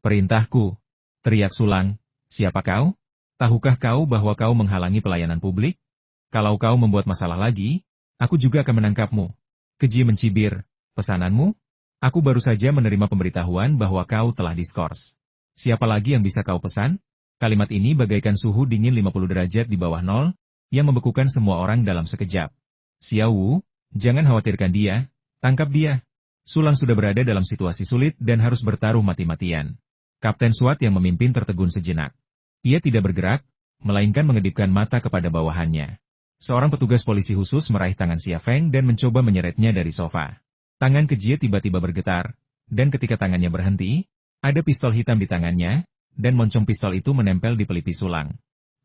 "Perintahku," teriak Sulang. "Siapa kau? Tahukah kau bahwa kau menghalangi pelayanan publik? Kalau kau membuat masalah lagi, aku juga akan menangkapmu." Kejie mencibir, "Pesananmu? Aku baru saja menerima pemberitahuan bahwa kau telah diskors. Siapa lagi yang bisa kau pesan?" Kalimat ini bagaikan suhu dingin 50 derajat di bawah nol, yang membekukan semua orang dalam sekejap. "Xiao Wu, jangan khawatirkan dia, tangkap dia." Sulang sudah berada dalam situasi sulit dan harus bertaruh mati-matian. Kapten SWAT yang memimpin tertegun sejenak. Ia tidak bergerak, melainkan mengedipkan mata kepada bawahannya. Seorang petugas polisi khusus meraih tangan Xia Feng dan mencoba menyeretnya dari sofa. Tangan Kejie tiba-tiba bergetar, dan ketika tangannya berhenti, ada pistol hitam di tangannya, dan moncong pistol itu menempel di pelipis Sulang.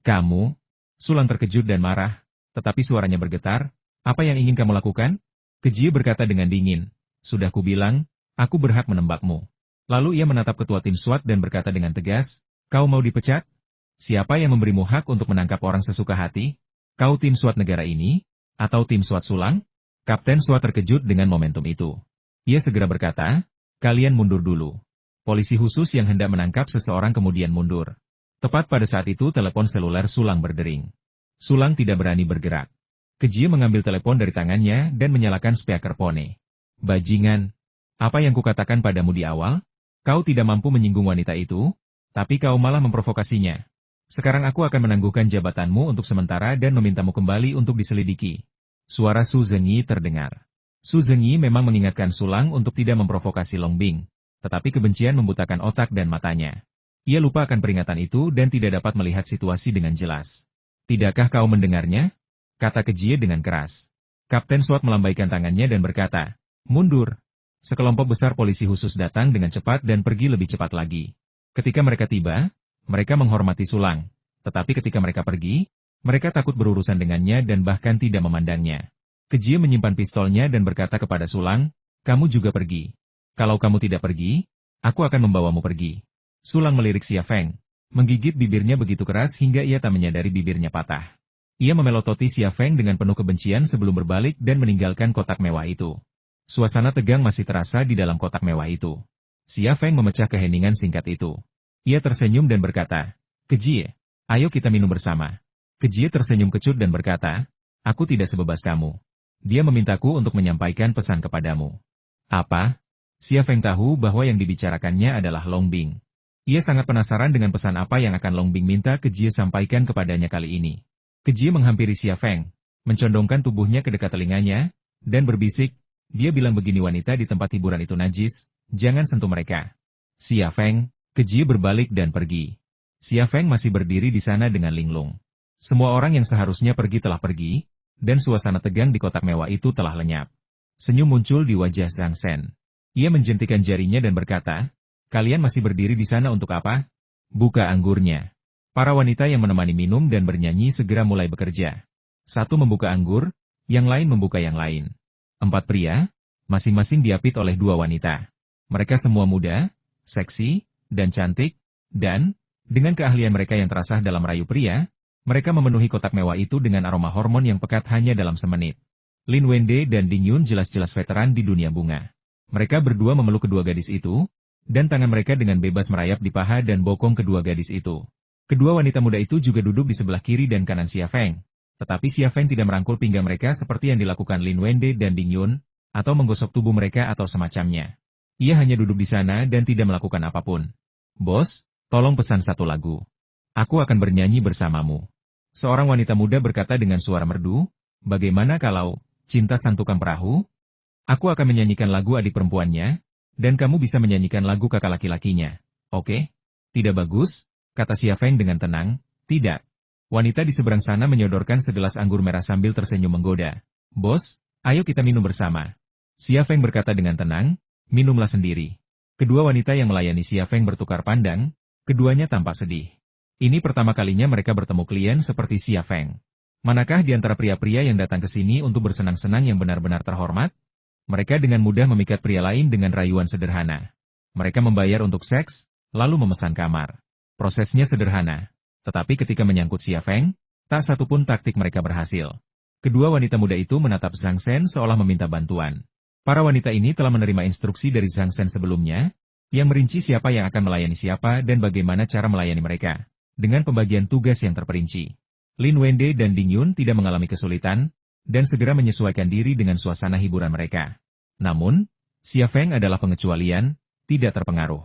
Kamu? Sulang terkejut dan marah, tetapi suaranya bergetar. Apa yang ingin kamu lakukan? Kejie berkata dengan dingin. Sudah kubilang, aku berhak menembakmu. Lalu ia menatap ketua tim SWAT dan berkata dengan tegas, kau mau dipecat? Siapa yang memberimu hak untuk menangkap orang sesuka hati? Kau tim SWAT negara ini? Atau tim SWAT Sulang? Kapten SWAT terkejut dengan momentum itu. Ia segera berkata, kalian mundur dulu. Polisi khusus yang hendak menangkap seseorang kemudian mundur. Tepat pada saat itu telepon seluler Sulang berdering. Sulang tidak berani bergerak. Kejie mengambil telepon dari tangannya dan menyalakan speakerphone. Bajingan, apa yang kukatakan padamu di awal? Kau tidak mampu menyinggung wanita itu, tapi kau malah memprovokasinya. Sekarang aku akan menangguhkan jabatanmu untuk sementara dan memintamu kembali untuk diselidiki. Suara Su Zengyi terdengar. Su Zengyi memang mengingatkan Sulang untuk tidak memprovokasi Longbing, tetapi kebencian membutakan otak dan matanya. Ia lupa akan peringatan itu dan tidak dapat melihat situasi dengan jelas. Tidakkah kau mendengarnya? Kata Kejie dengan keras. Kapten SWAT melambaikan tangannya dan berkata, mundur. Sekelompok besar polisi khusus datang dengan cepat dan pergi lebih cepat lagi. Ketika mereka tiba, mereka menghormati Sulang. Tetapi ketika mereka pergi, mereka takut berurusan dengannya dan bahkan tidak memandangnya. Kejie menyimpan pistolnya dan berkata kepada Sulang, kamu juga pergi. Kalau kamu tidak pergi, aku akan membawamu pergi. Sulang melirik Xia Feng. Menggigit bibirnya begitu keras hingga ia tak menyadari bibirnya patah. Ia memelototi Xia Feng dengan penuh kebencian sebelum berbalik dan meninggalkan kotak mewah itu. Suasana tegang masih terasa di dalam kotak mewah itu. Xia Feng memecah keheningan singkat itu. Ia tersenyum dan berkata, Kejie, ayo kita minum bersama. Kejie tersenyum kecut dan berkata, aku tidak sebebas kamu. Dia memintaku untuk menyampaikan pesan kepadamu. Apa? Xia Feng tahu bahwa yang dibicarakannya adalah Longbing. Ia sangat penasaran dengan pesan apa yang akan Longbing minta Kejie sampaikan kepadanya kali ini. Kejie menghampiri Xia Feng, mencondongkan tubuhnya ke dekat telinganya, dan berbisik, dia bilang begini wanita di tempat hiburan itu najis, jangan sentuh mereka. Xia Feng, Kejie berbalik dan pergi. Xia Feng masih berdiri di sana dengan linglung. Semua orang yang seharusnya pergi telah pergi, dan suasana tegang di kotak mewah itu telah lenyap. Senyum muncul di wajah Zhang Shen. Ia menjentikan jarinya dan berkata, kalian masih berdiri di sana untuk apa? Buka anggurnya. Para wanita yang menemani minum dan bernyanyi segera mulai bekerja. Satu membuka anggur, yang lain membuka yang lain. 4 pria, masing-masing diapit oleh 2 wanita. Mereka semua muda, seksi, dan cantik, dan, dengan keahlian mereka yang terasah dalam rayu pria, mereka memenuhi kotak mewah itu dengan aroma hormon yang pekat hanya dalam semenit. Lin Wende dan Ding Yun jelas-jelas veteran di dunia bunga. Mereka berdua memeluk kedua gadis itu, dan tangan mereka dengan bebas merayap di paha dan bokong kedua gadis itu. Kedua wanita muda itu juga duduk di sebelah kiri dan kanan Xia Feng. Tetapi Xia Feng tidak merangkul pinggang mereka seperti yang dilakukan Lin Wende dan Ding Yun, atau menggosok tubuh mereka atau semacamnya. Ia hanya duduk di sana dan tidak melakukan apapun. Bos, tolong pesan satu lagu. Aku akan bernyanyi bersamamu. Seorang wanita muda berkata dengan suara merdu, bagaimana kalau, cinta santukan perahu? Aku akan menyanyikan lagu adik perempuannya, dan kamu bisa menyanyikan lagu kakak laki-lakinya. Oke? Tidak bagus? Kata Xia Feng dengan tenang, tidak. Wanita di seberang sana menyodorkan segelas anggur merah sambil tersenyum menggoda. Bos, ayo kita minum bersama. Xia Feng berkata dengan tenang, minumlah sendiri. Kedua wanita yang melayani Xia Feng bertukar pandang, keduanya tampak sedih. Ini pertama kalinya mereka bertemu klien seperti Xia Feng. Manakah di antara pria-pria yang datang ke sini untuk bersenang-senang yang benar-benar terhormat? Mereka dengan mudah memikat pria lain dengan rayuan sederhana. Mereka membayar untuk seks, lalu memesan kamar. Prosesnya sederhana. Tetapi ketika menyangkut Xia Feng, tak satupun taktik mereka berhasil. Kedua wanita muda itu menatap Zhang Shen seolah meminta bantuan. Para wanita ini telah menerima instruksi dari Zhang Shen sebelumnya, yang merinci siapa yang akan melayani siapa dan bagaimana cara melayani mereka, dengan pembagian tugas yang terperinci. Lin Wende dan Ding Yun tidak mengalami kesulitan, dan segera menyesuaikan diri dengan suasana hiburan mereka. Namun, Xia Feng adalah pengecualian, tidak terpengaruh.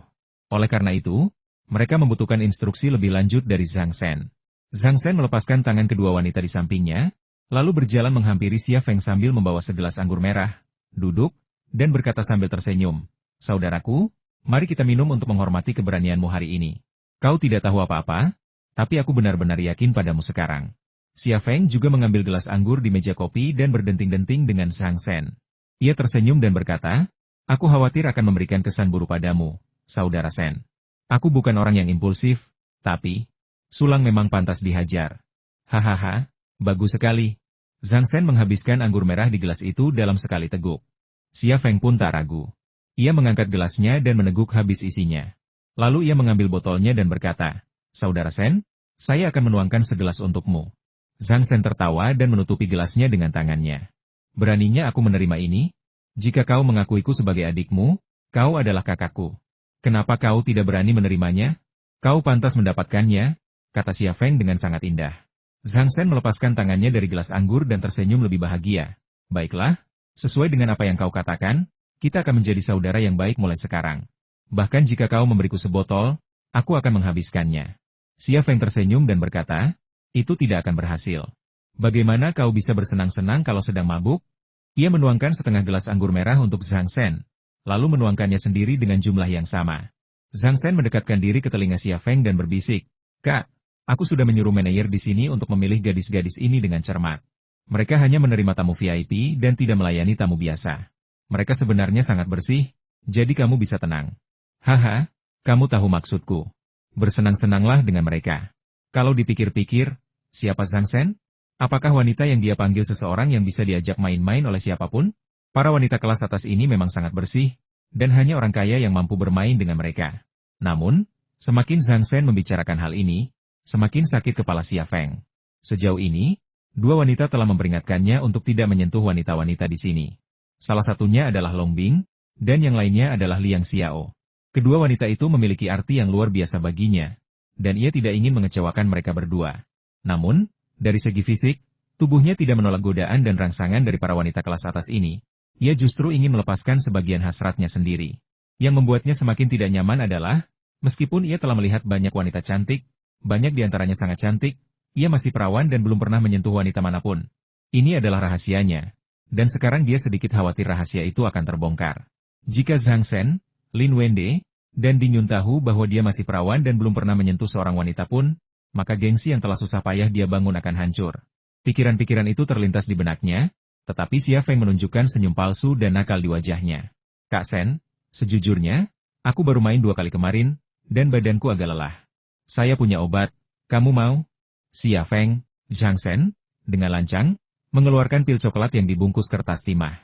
Oleh karena itu, mereka membutuhkan instruksi lebih lanjut dari Zhang Shen. Zhang Shen melepaskan tangan kedua wanita di sampingnya, lalu berjalan menghampiri Xia Feng sambil membawa segelas anggur merah. Duduk, dan berkata sambil tersenyum, "Saudaraku, mari kita minum untuk menghormati keberanianmu hari ini. Kau tidak tahu apa-apa, tapi aku benar-benar yakin padamu sekarang." Xia Feng juga mengambil gelas anggur di meja kopi dan berdenting-denting dengan Zhang Sen. Ia tersenyum dan berkata, "Aku khawatir akan memberikan kesan buruk padamu, Saudara Sen. Aku bukan orang yang impulsif, tapi sulang memang pantas dihajar." "Hahaha, bagus sekali." Zhang Sen menghabiskan anggur merah di gelas itu dalam sekali teguk. Xia Feng pun tak ragu. Ia mengangkat gelasnya dan meneguk habis isinya. Lalu ia mengambil botolnya dan berkata, "Saudara Sen, saya akan menuangkan segelas untukmu." Zhang Sen tertawa dan menutupi gelasnya dengan tangannya. "Beraninya aku menerima ini? Jika kau mengakuiku sebagai adikmu, kau adalah kakakku. Kenapa kau tidak berani menerimanya? Kau pantas mendapatkannya," kata Xia Feng dengan sangat indah. Zhang Sen melepaskan tangannya dari gelas anggur dan tersenyum lebih bahagia. "Baiklah, sesuai dengan apa yang kau katakan, kita akan menjadi saudara yang baik mulai sekarang. Bahkan jika kau memberiku sebotol, aku akan menghabiskannya." Xia Feng tersenyum dan berkata, "Itu tidak akan berhasil. Bagaimana kau bisa bersenang-senang kalau sedang mabuk?" Ia menuangkan setengah gelas anggur merah untuk Zhang Sen, lalu menuangkannya sendiri dengan jumlah yang sama. Zhang Sen mendekatkan diri ke telinga Xia Feng dan berbisik, "Kak, aku sudah menyuruh manajer di sini untuk memilih gadis-gadis ini dengan cermat. Mereka hanya menerima tamu VIP dan tidak melayani tamu biasa. Mereka sebenarnya sangat bersih, jadi kamu bisa tenang." "Haha, kamu tahu maksudku. Bersenang-senanglah dengan mereka." Kalau dipikir-pikir, siapa Zhang Sen? Apakah wanita yang dia panggil seseorang yang bisa diajak main-main oleh siapapun? Para wanita kelas atas ini memang sangat bersih, dan hanya orang kaya yang mampu bermain dengan mereka. Namun, semakin Zhang Sen membicarakan hal ini, semakin sakit kepala Xia Feng. Sejauh ini, dua wanita telah memperingatkannya untuk tidak menyentuh wanita-wanita di sini. Salah satunya adalah Long Bing, dan yang lainnya adalah Liang Xiao. Kedua wanita itu memiliki arti yang luar biasa baginya, dan ia tidak ingin mengecewakan mereka berdua. Namun, dari segi fisik, tubuhnya tidak menolak godaan dan rangsangan dari para wanita kelas atas ini. Ia justru ingin melepaskan sebagian hasratnya sendiri. Yang membuatnya semakin tidak nyaman adalah, meskipun ia telah melihat banyak wanita cantik, banyak di antaranya sangat cantik, ia masih perawan dan belum pernah menyentuh wanita manapun. Ini adalah rahasianya. Dan sekarang dia sedikit khawatir rahasia itu akan terbongkar. Jika Zhang Sen, Lin Wende, dan Ding Yun tahu bahwa dia masih perawan dan belum pernah menyentuh seorang wanita pun, maka gengsi yang telah susah payah dia bangun akan hancur. Pikiran-pikiran itu terlintas di benaknya, tetapi Xia Feng menunjukkan senyum palsu dan nakal di wajahnya. "Kak Sen, sejujurnya, aku baru main 2 kali kemarin, dan badanku agak lelah. Saya punya obat, kamu mau?" Xia Feng, Zhang Sen, dengan lancang, mengeluarkan pil coklat yang dibungkus kertas timah.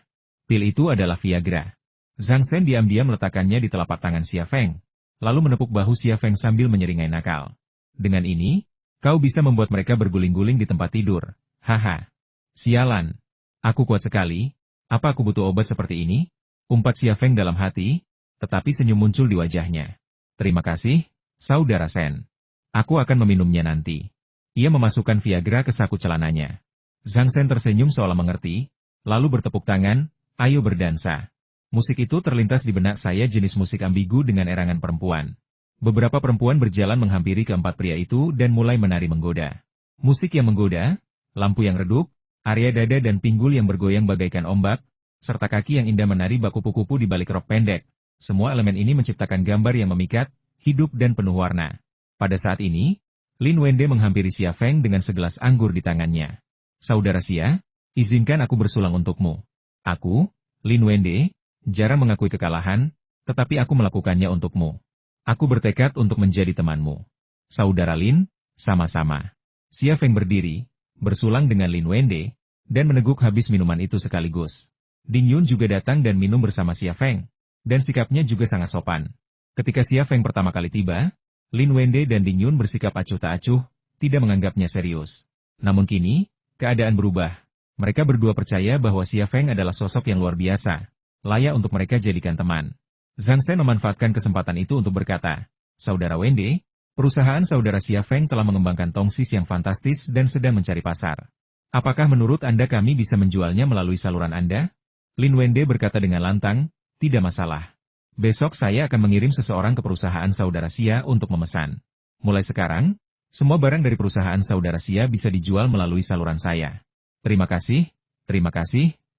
Pil itu adalah Viagra. Zhang Sen diam-diam meletakkannya di telapak tangan Xia Feng, lalu menepuk bahu Xia Feng sambil menyeringai nakal. "Dengan ini, kau bisa membuat mereka berguling-guling di tempat tidur. Haha. Sialan. Aku kuat sekali. Apa aku butuh obat seperti ini?" umpat Xia Feng dalam hati, tetapi senyum muncul di wajahnya. "Terima kasih, Saudara Sen. Aku akan meminumnya nanti." Ia memasukkan Viagra ke saku celananya. Zhang Sen tersenyum seolah mengerti, lalu bertepuk tangan, "Ayo berdansa." Musik itu terlintas di benak saya jenis musik ambigu dengan erangan perempuan. Beberapa perempuan berjalan menghampiri keempat pria itu dan mulai menari menggoda. Musik yang menggoda, lampu yang redup, area dada dan pinggul yang bergoyang bagaikan ombak, serta kaki yang indah menari baku-kupu di balik rok pendek. Semua elemen ini menciptakan gambar yang memikat, hidup dan penuh warna. Pada saat ini, Lin Wende menghampiri Xia Feng dengan segelas anggur di tangannya. "Saudara Xia, izinkan aku bersulang untukmu. Aku, Lin Wende, jarang mengakui kekalahan, tetapi aku melakukannya untukmu. Aku bertekad untuk menjadi temanmu." "Saudara Lin, sama-sama." Xia Feng berdiri, bersulang dengan Lin Wende, dan meneguk habis minuman itu sekaligus. Ding Yun juga datang dan minum bersama Xia Feng, dan sikapnya juga sangat sopan. Ketika Xia Feng pertama kali tiba, Lin Wende dan Ding Yun bersikap acuh tak acuh, tidak menganggapnya serius. Namun kini, keadaan berubah. Mereka berdua percaya bahwa Xia Feng adalah sosok yang luar biasa, layak untuk mereka jadikan teman. Zhang Sen memanfaatkan kesempatan itu untuk berkata, "Saudara Wende, perusahaan saudara Xia Feng telah mengembangkan tongsis yang fantastis dan sedang mencari pasar. Apakah menurut Anda kami bisa menjualnya melalui saluran Anda?" Lin Wende berkata dengan lantang, "Tidak masalah. Besok saya akan mengirim seseorang ke perusahaan saudara Xia untuk memesan. Mulai sekarang, semua barang dari perusahaan saudara Xia bisa dijual melalui saluran saya. Terima kasih,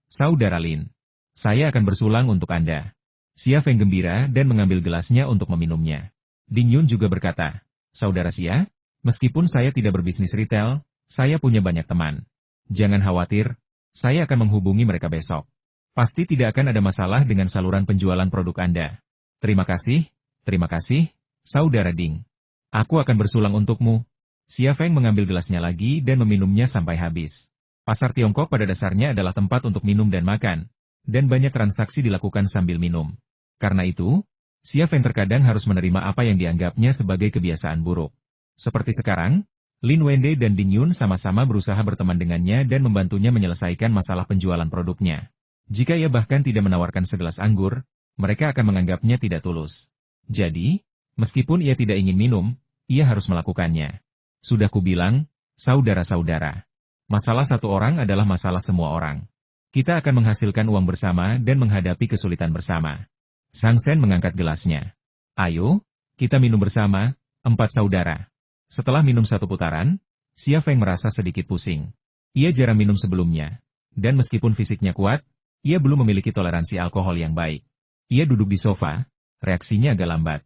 Saudara Lin." Saya akan bersulang untuk Anda. Xia Feng gembira dan mengambil gelasnya untuk meminumnya. Ding Yun juga berkata, Saudara Xia, meskipun saya tidak berbisnis retail, saya punya banyak teman. Jangan khawatir, saya akan menghubungi mereka besok. Pasti tidak akan ada masalah dengan saluran penjualan produk Anda. Terima kasih, Saudara Ding. Aku akan bersulang untukmu. Xia Feng mengambil gelasnya lagi dan meminumnya sampai habis. Pasar Tiongkok pada dasarnya adalah tempat untuk minum dan makan, dan banyak transaksi dilakukan sambil minum. Karena itu, Xia Feng terkadang harus menerima apa yang dianggapnya sebagai kebiasaan buruk. Seperti sekarang, Lin Wende dan Ding Yun sama-sama berusaha berteman dengannya dan membantunya menyelesaikan masalah penjualan produknya. Jika ia bahkan tidak menawarkan segelas anggur, mereka akan menganggapnya tidak tulus. Jadi, meskipun ia tidak ingin minum, ia harus melakukannya. Sudah kubilang, saudara-saudara. Masalah satu orang adalah masalah semua orang. Kita akan menghasilkan uang bersama dan menghadapi kesulitan bersama. Zhang Shen mengangkat gelasnya. Ayo, kita minum bersama, 4 saudara. Setelah minum satu putaran, Xia Feng merasa sedikit pusing. Ia jarang minum sebelumnya. Dan meskipun fisiknya kuat, ia belum memiliki toleransi alkohol yang baik. Ia duduk di sofa, reaksinya agak lambat.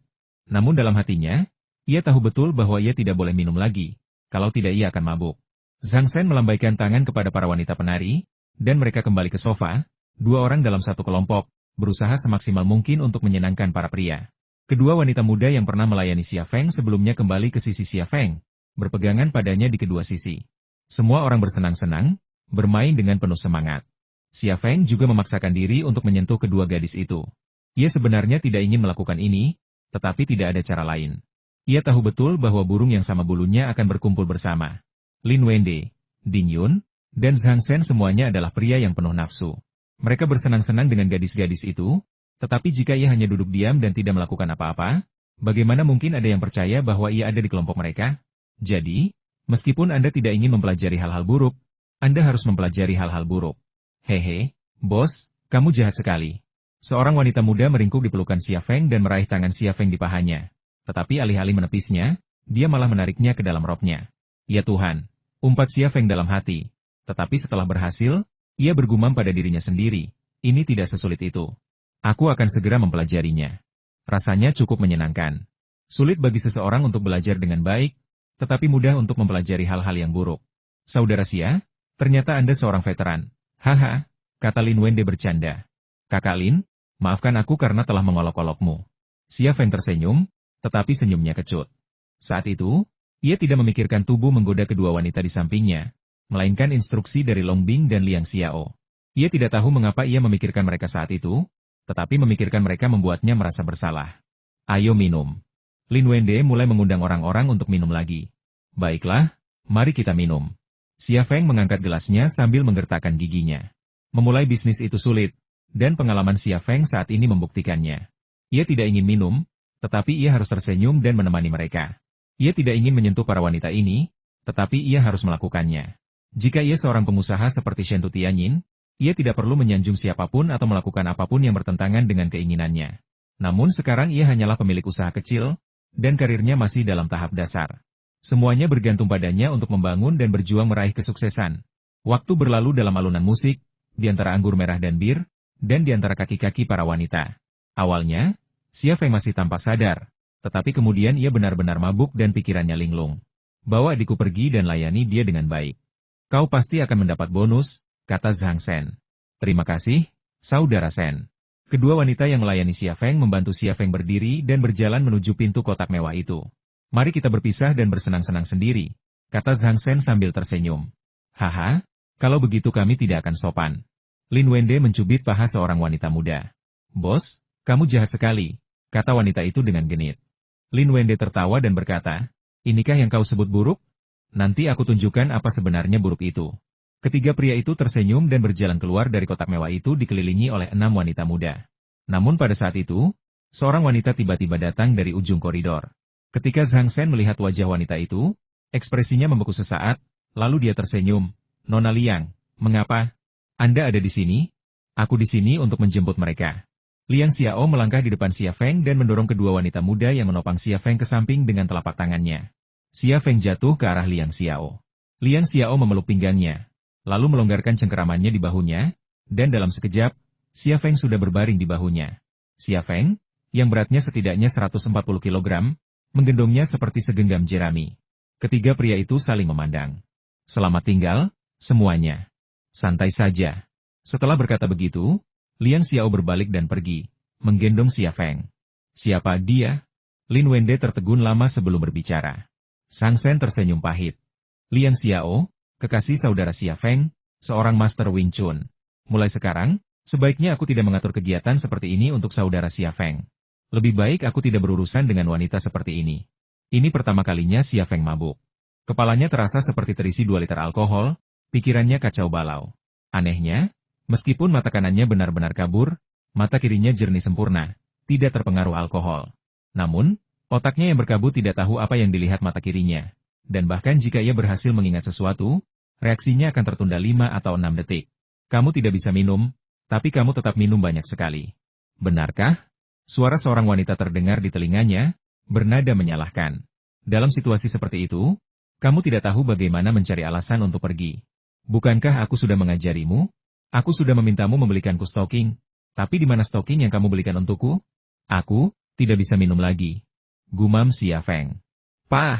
Namun dalam hatinya, ia tahu betul bahwa ia tidak boleh minum lagi, kalau tidak ia akan mabuk. Zhang Shen melambaikan tangan kepada para wanita penari, dan mereka kembali ke sofa, 2 orang dalam satu kelompok, berusaha semaksimal mungkin untuk menyenangkan para pria. Kedua wanita muda yang pernah melayani Xia Feng sebelumnya kembali ke sisi Xia Feng, berpegangan padanya di kedua sisi. Semua orang bersenang-senang, bermain dengan penuh semangat. Xia Feng juga memaksakan diri untuk menyentuh kedua gadis itu. Ia sebenarnya tidak ingin melakukan ini, tetapi tidak ada cara lain. Ia tahu betul bahwa burung yang sama bulunya akan berkumpul bersama. Lin Wende, Ding Yun, dan Zhang Shen semuanya adalah pria yang penuh nafsu. Mereka bersenang-senang dengan gadis-gadis itu, tetapi jika ia hanya duduk diam dan tidak melakukan apa-apa, bagaimana mungkin ada yang percaya bahwa ia ada di kelompok mereka? Jadi, meskipun Anda tidak ingin mempelajari hal-hal buruk, Anda harus mempelajari hal-hal buruk. Hehe, bos, kamu jahat sekali. Seorang wanita muda meringkuk di pelukan Xia Feng dan meraih tangan Xia Feng di pahanya. Tetapi alih-alih menepisnya, dia malah menariknya ke dalam roknya. Ya Tuhan, umpat Xia Feng dalam hati. Tetapi setelah berhasil, ia bergumam pada dirinya sendiri, ini tidak sesulit itu. Aku akan segera mempelajarinya. Rasanya cukup menyenangkan. Sulit bagi seseorang untuk belajar dengan baik, tetapi mudah untuk mempelajari hal-hal yang buruk. Saudara Xia, ternyata Anda seorang veteran. Haha, kata Lin Wende bercanda. Kakak Lin, maafkan aku karena telah mengolok-olokmu. Xia Feng tersenyum, tetapi senyumnya kecut. Saat itu, ia tidak memikirkan tubuh menggoda kedua wanita di sampingnya, melainkan instruksi dari Long Bing dan Liang Xiao. Ia tidak tahu mengapa ia memikirkan mereka saat itu, tetapi memikirkan mereka membuatnya merasa bersalah. Ayo minum. Lin Wende mulai mengundang orang-orang untuk minum lagi. Baiklah, mari kita minum. Xia Feng mengangkat gelasnya sambil menggertakkan giginya. Memulai bisnis itu sulit, dan pengalaman Xia Feng saat ini membuktikannya. Ia tidak ingin minum, tetapi ia harus tersenyum dan menemani mereka. Ia tidak ingin menyentuh para wanita ini, tetapi ia harus melakukannya. Jika ia seorang pengusaha seperti Shen Tutianyin, ia tidak perlu menyanjung siapapun atau melakukan apapun yang bertentangan dengan keinginannya. Namun sekarang ia hanyalah pemilik usaha kecil, dan karirnya masih dalam tahap dasar. Semuanya bergantung padanya untuk membangun dan berjuang meraih kesuksesan. Waktu berlalu dalam alunan musik, di antara anggur merah dan bir, dan di antara kaki-kaki para wanita. Awalnya, Xia Feng masih tampak sadar, tetapi kemudian ia benar-benar mabuk dan pikirannya linglung. Bawa adikku pergi dan layani dia dengan baik. Kau pasti akan mendapat bonus, kata Zhang Shen. Terima kasih, saudara Shen. Kedua wanita yang melayani Xia Feng membantu Xia Feng berdiri dan berjalan menuju pintu kotak mewah itu. Mari kita berpisah dan bersenang-senang sendiri, kata Zhang Shen sambil tersenyum. Haha, kalau begitu kami tidak akan sopan. Lin Wende mencubit paha seorang wanita muda. Bos, kamu jahat sekali, kata wanita itu dengan genit. Lin Wende tertawa dan berkata, inikah yang kau sebut buruk? Nanti aku tunjukkan apa sebenarnya buruk itu. Ketiga pria itu tersenyum dan berjalan keluar dari kotak mewah itu dikelilingi oleh 6 wanita muda. Namun pada saat itu, seorang wanita tiba-tiba datang dari ujung koridor. Ketika Zhang Shen melihat wajah wanita itu, ekspresinya membeku sesaat, lalu dia tersenyum. Nona Liang, mengapa? Anda ada di sini? Aku di sini untuk menjemput mereka. Liang Xiao melangkah di depan Xia Feng dan mendorong kedua wanita muda yang menopang Xia Feng ke samping dengan telapak tangannya. Xia Feng jatuh ke arah Liang Xiao. Liang Xiao memeluk pinggangnya, lalu melonggarkan cengkeramannya di bahunya, dan dalam sekejap, Xia Feng sudah berbaring di bahunya. Xia Feng, yang beratnya setidaknya 140 kg, menggendongnya seperti segenggam jerami. Ketiga pria itu saling memandang. Selamat tinggal, semuanya. Santai saja. Setelah berkata begitu, Liang Xiao berbalik dan pergi, menggendong Xia Feng. Siapa dia? Lin Wende tertegun lama sebelum berbicara. Sang Sen tersenyum pahit. Liang Xiao, kekasih saudara Xia Feng, seorang master Wing Chun. Mulai sekarang, sebaiknya aku tidak mengatur kegiatan seperti ini untuk saudara Xia Feng. Lebih baik aku tidak berurusan dengan wanita seperti ini. Ini pertama kalinya Xia Feng mabuk. Kepalanya terasa seperti terisi 2 liter alkohol, pikirannya kacau balau. Anehnya, meskipun mata kanannya benar-benar kabur, mata kirinya jernih sempurna, tidak terpengaruh alkohol. Namun, otaknya yang berkabut tidak tahu apa yang dilihat mata kirinya. Dan bahkan jika ia berhasil mengingat sesuatu, reaksinya akan tertunda 5 atau 6 detik. Kamu tidak bisa minum, tapi kamu tetap minum banyak sekali. Benarkah? Suara seorang wanita terdengar di telinganya, bernada menyalahkan. Dalam situasi seperti itu, kamu tidak tahu bagaimana mencari alasan untuk pergi. Bukankah aku sudah mengajarimu? Aku sudah memintamu membelikanku stocking, tapi di mana stocking yang kamu belikan untukku? Aku tidak bisa minum lagi. Gumam Xia Feng. Pah!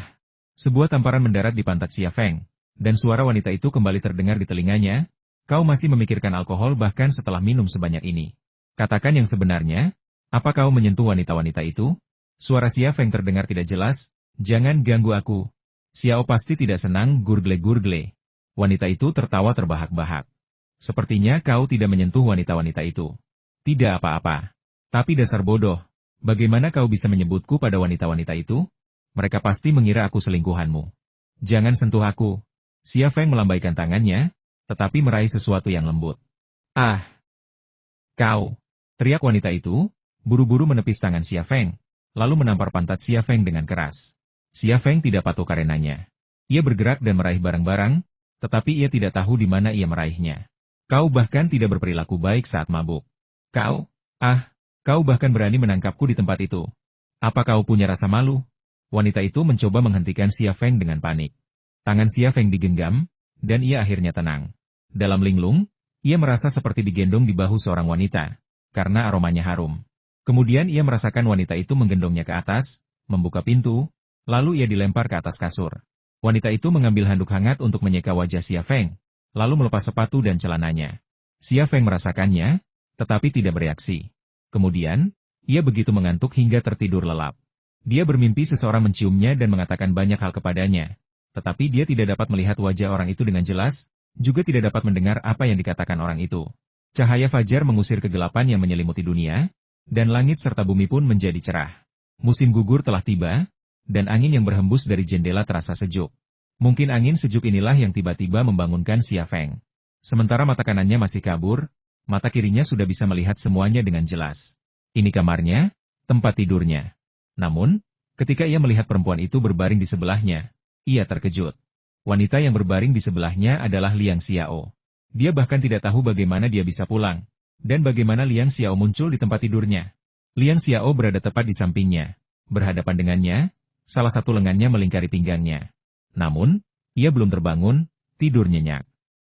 Sebuah tamparan mendarat di pantat Xia Feng, dan suara wanita itu kembali terdengar di telinganya. Kau masih memikirkan alkohol bahkan setelah minum sebanyak ini. Katakan yang sebenarnya, apa kau menyentuh wanita-wanita itu? Suara Xia Feng terdengar tidak jelas. Jangan ganggu aku. Xiao pasti tidak senang gurgle-gurgle. Wanita itu tertawa terbahak-bahak. Sepertinya kau tidak menyentuh wanita-wanita itu. Tidak apa-apa. Tapi dasar bodoh. Bagaimana kau bisa menyebutku pada wanita-wanita itu? Mereka pasti mengira aku selingkuhanmu. Jangan sentuh aku. Xia Feng melambaikan tangannya, tetapi meraih sesuatu yang lembut. Ah! Kau! Teriak wanita itu, buru-buru menepis tangan Xia Feng, lalu menampar pantat Xia Feng dengan keras. Xia Feng tidak patuh karenanya. Ia bergerak dan meraih barang-barang, tetapi ia tidak tahu di mana ia meraihnya. Kau bahkan tidak berperilaku baik saat mabuk. Kau bahkan berani menangkapku di tempat itu. Apa kau punya rasa malu? Wanita itu mencoba menghentikan Xia Feng dengan panik. Tangan Xia Feng digenggam, dan ia akhirnya tenang. Dalam linglung, ia merasa seperti digendong di bahu seorang wanita, karena aromanya harum. Kemudian ia merasakan wanita itu menggendongnya ke atas, membuka pintu, lalu ia dilempar ke atas kasur. Wanita itu mengambil handuk hangat untuk menyeka wajah Xia Feng, lalu melepas sepatu dan celananya. Xia Feng merasakannya, tetapi tidak bereaksi. Kemudian, ia begitu mengantuk hingga tertidur lelap. Dia bermimpi seseorang menciumnya dan mengatakan banyak hal kepadanya, tetapi dia tidak dapat melihat wajah orang itu dengan jelas, juga tidak dapat mendengar apa yang dikatakan orang itu. Cahaya fajar mengusir kegelapan yang menyelimuti dunia, dan langit serta bumi pun menjadi cerah. Musim gugur telah tiba, dan angin yang berhembus dari jendela terasa sejuk. Mungkin angin sejuk inilah yang tiba-tiba membangunkan Xia Feng. Sementara mata kanannya masih kabur, mata kirinya sudah bisa melihat semuanya dengan jelas. Ini kamarnya, tempat tidurnya. Namun, ketika ia melihat perempuan itu berbaring di sebelahnya, ia terkejut. Wanita yang berbaring di sebelahnya adalah Liang Xiao. Dia bahkan tidak tahu bagaimana dia bisa pulang, dan bagaimana Liang Xiao muncul di tempat tidurnya. Liang Xiao berada tepat di sampingnya. Berhadapan dengannya, salah satu lengannya melingkari pinggangnya. Namun, ia belum terbangun, tidur nyenyak.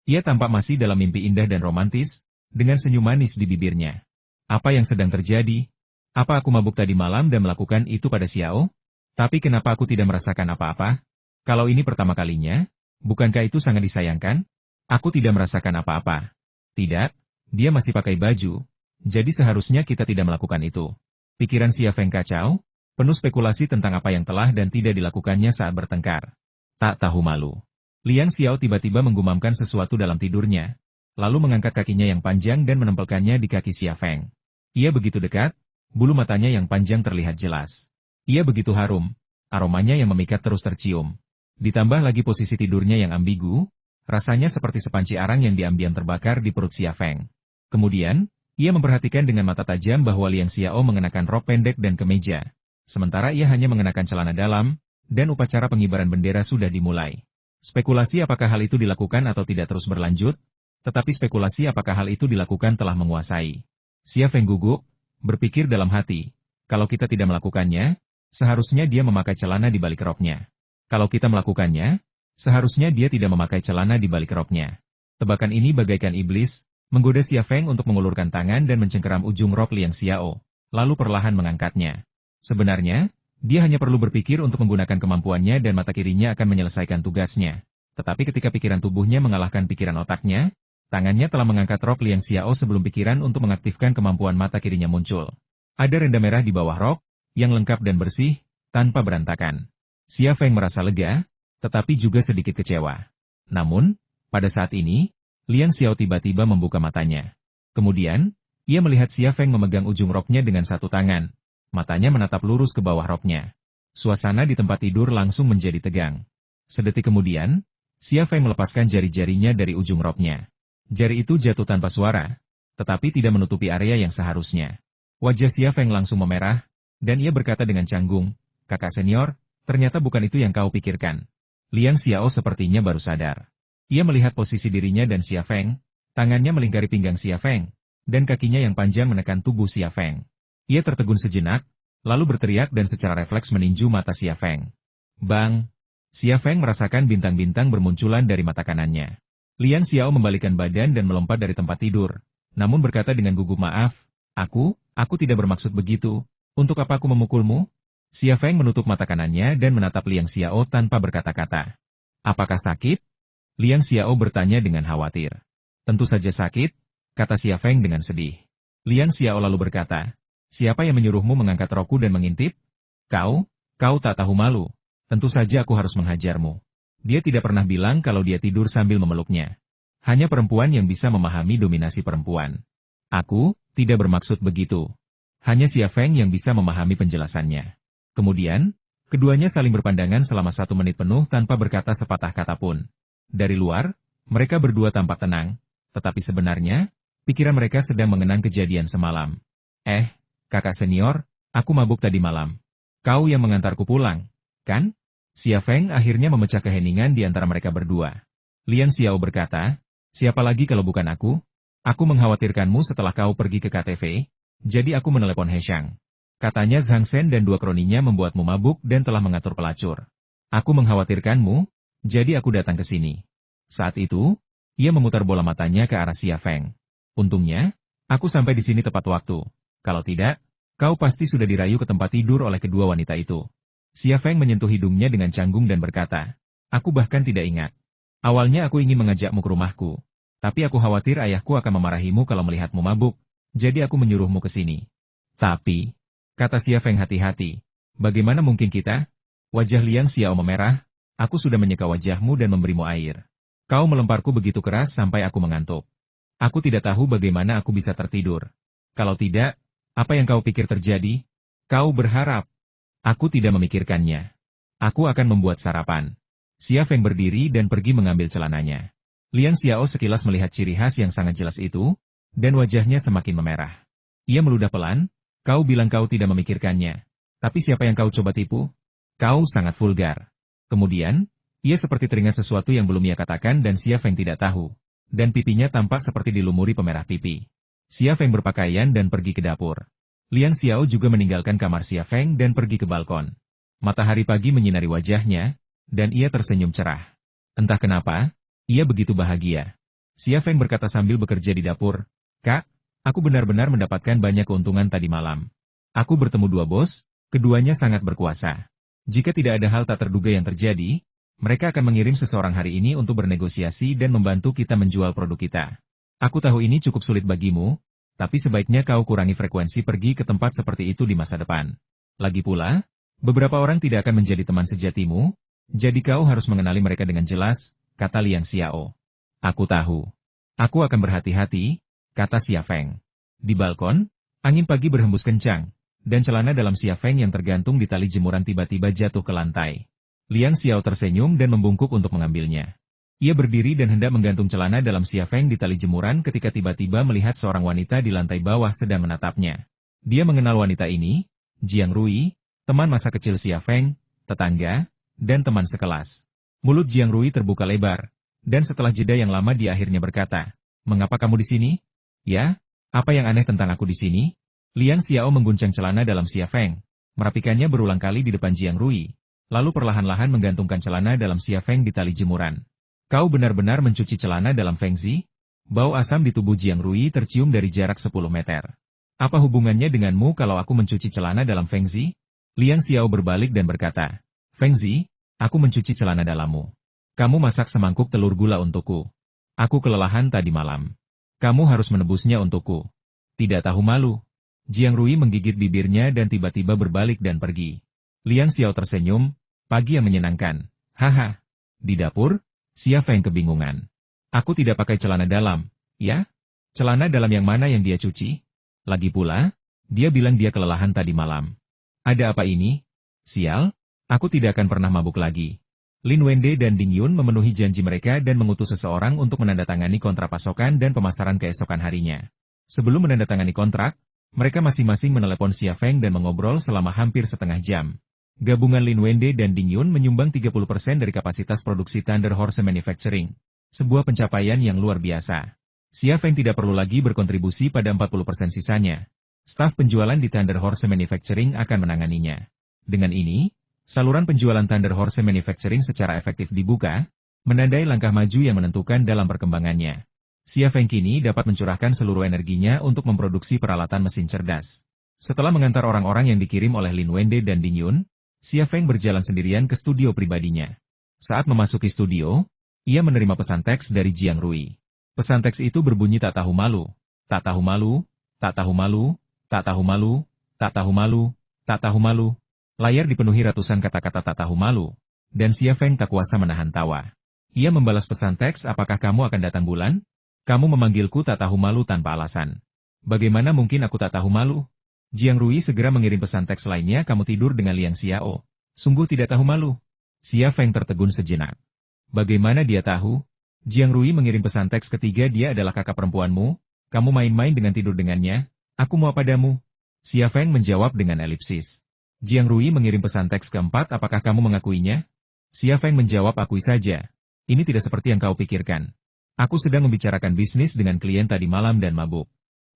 Ia tampak masih dalam mimpi indah dan romantis, dengan senyum manis di bibirnya. Apa yang sedang terjadi? Apa aku mabuk tadi malam dan melakukan itu pada Xiao? Tapi kenapa aku tidak merasakan apa-apa? Kalau ini pertama kalinya, bukankah itu sangat disayangkan? Aku tidak merasakan apa-apa. Tidak, dia masih pakai baju, jadi seharusnya kita tidak melakukan itu. Pikiran Xia Feng kacau, penuh spekulasi tentang apa yang telah dan tidak dilakukannya saat bertengkar. Tak tahu malu. Liang Xiao tiba-tiba menggumamkan sesuatu dalam tidurnya, lalu mengangkat kakinya yang panjang dan menempelkannya di kaki Xia Feng. Ia begitu dekat, bulu matanya yang panjang terlihat jelas. Ia begitu harum, aromanya yang memikat terus tercium. Ditambah lagi posisi tidurnya yang ambigu, rasanya seperti sepanci arang yang diambian terbakar di perut Xia Feng. Kemudian, ia memperhatikan dengan mata tajam bahwa Liang Xiao mengenakan rok pendek dan kemeja, sementara ia hanya mengenakan celana dalam, dan upacara pengibaran bendera sudah dimulai. Spekulasi apakah hal itu dilakukan atau tidak terus berlanjut, tetapi spekulasi apakah hal itu dilakukan telah menguasai. Xia Feng gugup, berpikir dalam hati, kalau kita tidak melakukannya, seharusnya dia memakai celana di balik roknya. Kalau kita melakukannya, seharusnya dia tidak memakai celana di balik roknya. Tebakan ini bagaikan iblis, menggoda Xia Feng untuk mengulurkan tangan dan mencengkeram ujung rok Liang Xiao, lalu perlahan mengangkatnya. Sebenarnya, dia hanya perlu berpikir untuk menggunakan kemampuannya dan mata kirinya akan menyelesaikan tugasnya. Tetapi ketika pikiran tubuhnya mengalahkan pikiran otaknya, tangannya telah mengangkat rok Liang Xiao sebelum pikiran untuk mengaktifkan kemampuan mata kirinya muncul. Ada renda merah di bawah rok, yang lengkap dan bersih, tanpa berantakan. Xia Feng merasa lega, tetapi juga sedikit kecewa. Namun, pada saat ini, Liang Xiao tiba-tiba membuka matanya. Kemudian, ia melihat Xia Feng memegang ujung roknya dengan satu tangan. Matanya menatap lurus ke bawah roknya. Suasana di tempat tidur langsung menjadi tegang. Sedetik kemudian, Xia Feng melepaskan jari-jarinya dari ujung roknya. Jari itu jatuh tanpa suara, tetapi tidak menutupi area yang seharusnya. Wajah Xia Feng langsung memerah, dan ia berkata dengan canggung, "Kakak senior, ternyata bukan itu yang kau pikirkan." Liang Xiao sepertinya baru sadar. Ia melihat posisi dirinya dan Xia Feng, tangannya melingkari pinggang Xia Feng, dan kakinya yang panjang menekan tubuh Xia Feng. Ia tertegun sejenak, lalu berteriak dan secara refleks meninju mata Xia Feng. Bang! Xia Feng merasakan bintang-bintang bermunculan dari mata kanannya. Liang Xiao membalikkan badan dan melompat dari tempat tidur, namun berkata dengan gugup, "Maaf, aku tidak bermaksud begitu. Untuk apa aku memukulmu?" Xia Feng menutup mata kanannya dan menatap Liang Xiao tanpa berkata-kata. "Apakah sakit?" Liang Xiao bertanya dengan khawatir. "Tentu saja sakit," kata Xia Feng dengan sedih. Liang Xiao lalu berkata, "Siapa yang menyuruhmu mengangkat rokku dan mengintip? Kau tak tahu malu. Tentu saja aku harus menghajarmu." Dia tidak pernah bilang kalau dia tidur sambil memeluknya. Hanya perempuan yang bisa memahami dominasi perempuan. "Aku tidak bermaksud begitu." Hanya Xia Feng yang bisa memahami penjelasannya. Kemudian, keduanya saling berpandangan selama 1 menit penuh tanpa berkata sepatah kata pun. Dari luar, mereka berdua tampak tenang, tetapi sebenarnya, pikiran mereka sedang mengenang kejadian semalam. Kakak senior, aku mabuk tadi malam. Kau yang mengantarku pulang, kan?" Xia Feng akhirnya memecah keheningan di antara mereka berdua. Liang Xiao berkata, "Siapa lagi kalau bukan aku? Aku mengkhawatirkanmu setelah kau pergi ke KTV, jadi aku menelepon He Shang. Katanya Zhang Shen dan 2 kroninya membuatmu mabuk dan telah mengatur pelacur. Aku mengkhawatirkanmu, jadi aku datang ke sini." Saat itu, ia memutar bola matanya ke arah Xia Feng. "Untungnya, aku sampai di sini tepat waktu. Kalau tidak, kau pasti sudah dirayu ke tempat tidur oleh kedua wanita itu." Xia Feng menyentuh hidungnya dengan canggung dan berkata, "Aku bahkan tidak ingat. Awalnya aku ingin mengajakmu ke rumahku. Tapi aku khawatir ayahku akan memarahimu kalau melihatmu mabuk, jadi aku menyuruhmu ke sini." "Tapi," kata Xia Feng hati-hati, "bagaimana mungkin kita?" Wajah Liang Xiao memerah, "Aku sudah menyeka wajahmu dan memberimu air. Kau melemparku begitu keras sampai aku mengantuk. Aku tidak tahu bagaimana aku bisa tertidur. Kalau tidak, apa yang kau pikir terjadi? Kau berharap aku tidak memikirkannya. Aku akan membuat sarapan." Xia Feng berdiri dan pergi mengambil celananya. Liang Xiao sekilas melihat ciri khas yang sangat jelas itu, dan wajahnya semakin memerah. Ia meludah pelan, "Kau bilang kau tidak memikirkannya. Tapi siapa yang kau coba tipu? Kau sangat vulgar." Kemudian, ia seperti teringat sesuatu yang belum ia katakan dan Xia Feng tidak tahu. Dan pipinya tampak seperti dilumuri pemerah pipi. Xia Feng berpakaian dan pergi ke dapur. Liang Xiao juga meninggalkan kamar Xia Feng dan pergi ke balkon. Matahari pagi menyinari wajahnya, dan ia tersenyum cerah. Entah kenapa, ia begitu bahagia. Xia Feng berkata sambil bekerja di dapur, "Kak, aku benar-benar mendapatkan banyak keuntungan tadi malam. Aku bertemu 2 bos, keduanya sangat berkuasa. Jika tidak ada hal tak terduga yang terjadi, mereka akan mengirim seseorang hari ini untuk bernegosiasi dan membantu kita menjual produk kita. Aku tahu ini cukup sulit bagimu, tapi sebaiknya kau kurangi frekuensi pergi ke tempat seperti itu di masa depan. Lagi pula, beberapa orang tidak akan menjadi teman sejatimu, jadi kau harus mengenali mereka dengan jelas," kata Liang Xiao. "Aku tahu. Aku akan berhati-hati," kata Xia Feng. Di balkon, angin pagi berhembus kencang, dan celana dalam Xia Feng yang tergantung di tali jemuran tiba-tiba jatuh ke lantai. Liang Xiao tersenyum dan membungkuk untuk mengambilnya. Ia berdiri dan hendak menggantung celana dalam Xia Feng di tali jemuran ketika tiba-tiba melihat seorang wanita di lantai bawah sedang menatapnya. Dia mengenal wanita ini, Jiang Rui, teman masa kecil Xia Feng, tetangga, dan teman sekelas. Mulut Jiang Rui terbuka lebar, dan setelah jeda yang lama dia akhirnya berkata, "Mengapa kamu di sini?" "Ya, apa yang aneh tentang aku di sini?" Liang Xiao mengguncang celana dalam Xia Feng, merapikannya berulang kali di depan Jiang Rui, lalu perlahan-lahan menggantungkan celana dalam Xia Feng di tali jemuran. "Kau benar-benar mencuci celana dalam Feng Zi?" Bau asam di tubuh Jiang Rui tercium dari jarak 10 meter. Apa hubungannya denganmu kalau aku mencuci celana dalam Feng Zi? Liang Xiao berbalik dan berkata, Feng Zi, aku mencuci celana dalammu. Kamu masak semangkuk telur gula untukku. Aku kelelahan tadi malam. Kamu harus menebusnya untukku. Tidak tahu malu. Jiang Rui menggigit bibirnya dan tiba-tiba berbalik dan pergi. Liang Xiao tersenyum, pagi yang menyenangkan. Haha. Di dapur, Xia Feng kebingungan. Aku tidak pakai celana dalam, ya? Celana dalam yang mana yang dia cuci? Lagi pula, dia bilang dia kelelahan tadi malam. Ada apa ini? Sial, aku tidak akan pernah mabuk lagi. Lin Wende dan Ding Yun memenuhi janji mereka dan mengutus seseorang untuk menandatangani kontrak pasokan dan pemasaran keesokan harinya. Sebelum menandatangani kontrak, mereka masing-masing menelepon Xia Feng dan mengobrol selama hampir setengah jam. Gabungan Lin Wende dan Ding Yun menyumbang 30% dari kapasitas produksi Thunder Horse Manufacturing. Sebuah pencapaian yang luar biasa. Xia Feng tidak perlu lagi berkontribusi pada 40% sisanya. Staf penjualan di Thunder Horse Manufacturing akan menanganinya. Dengan ini, saluran penjualan Thunder Horse Manufacturing secara efektif dibuka, menandai langkah maju yang menentukan dalam perkembangannya. Xia Feng kini dapat mencurahkan seluruh energinya untuk memproduksi peralatan mesin cerdas. Setelah mengantar orang-orang yang dikirim oleh Lin Wende dan Ding Yun, Xia Feng berjalan sendirian ke studio pribadinya. Saat memasuki studio, ia menerima pesan teks dari Jiang Rui. Pesan teks itu berbunyi tak tahu malu, tak tahu malu, tak tahu malu, tak tahu malu, tak tahu malu, tak tahu malu. Layar dipenuhi ratusan kata-kata tak tahu malu, dan Xia Feng tak kuasa menahan tawa. Ia membalas pesan teks, apakah kamu akan datang bulan? Kamu memanggilku tak tahu malu tanpa alasan. Bagaimana mungkin aku tak tahu malu? Jiang Rui segera mengirim pesan teks lainnya, kamu tidur dengan Liang Xiao. Sungguh tidak tahu malu. Xia Feng tertegun sejenak. Bagaimana dia tahu? Jiang Rui mengirim pesan teks ketiga, dia adalah kakak perempuanmu, kamu main-main dengan tidur dengannya, aku mau padamu. Xia Feng menjawab dengan elipsis. Jiang Rui mengirim pesan teks keempat, apakah kamu mengakuinya? Xia Feng menjawab, akui saja. Ini tidak seperti yang kau pikirkan. Aku sedang membicarakan bisnis dengan klien tadi malam dan mabuk.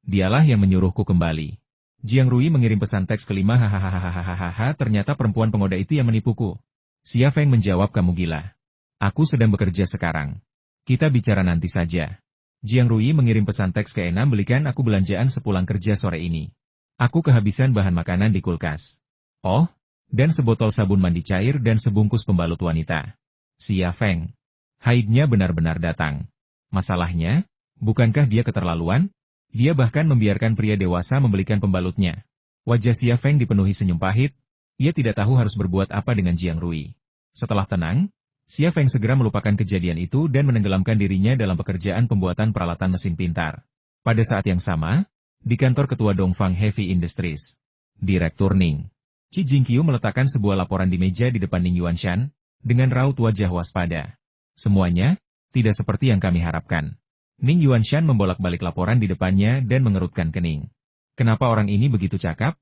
Dialah yang menyuruhku kembali. Jiang Rui mengirim pesan teks kelima, hahaha, ternyata perempuan pengoda itu yang menipuku. Xia Feng menjawab, kamu gila. Aku sedang bekerja sekarang. Kita bicara nanti saja. Jiang Rui mengirim pesan teks ke-6, belikan aku belanjaan sepulang kerja sore ini. Aku kehabisan bahan makanan di kulkas. Oh, dan sebotol sabun mandi cair dan sebungkus pembalut wanita. Xia Feng. Haidnya benar-benar datang. Masalahnya, bukankah dia keterlaluan? Dia bahkan membiarkan pria dewasa membelikan pembalutnya. Wajah Xia Feng dipenuhi senyum pahit. Ia tidak tahu harus berbuat apa dengan Jiang Rui. Setelah tenang, Xia Feng segera melupakan kejadian itu dan menenggelamkan dirinya dalam pekerjaan pembuatan peralatan mesin pintar. Pada saat yang sama, di kantor ketua Dongfang Heavy Industries, Direktur Ning Qi Jingqiu meletakkan sebuah laporan di meja di depan Ning Yuanshan, dengan raut wajah waspada. Semuanya, tidak seperti yang kami harapkan. Ning Yuanshan membolak-balik laporan di depannya dan mengerutkan kening. Kenapa orang ini begitu cakap?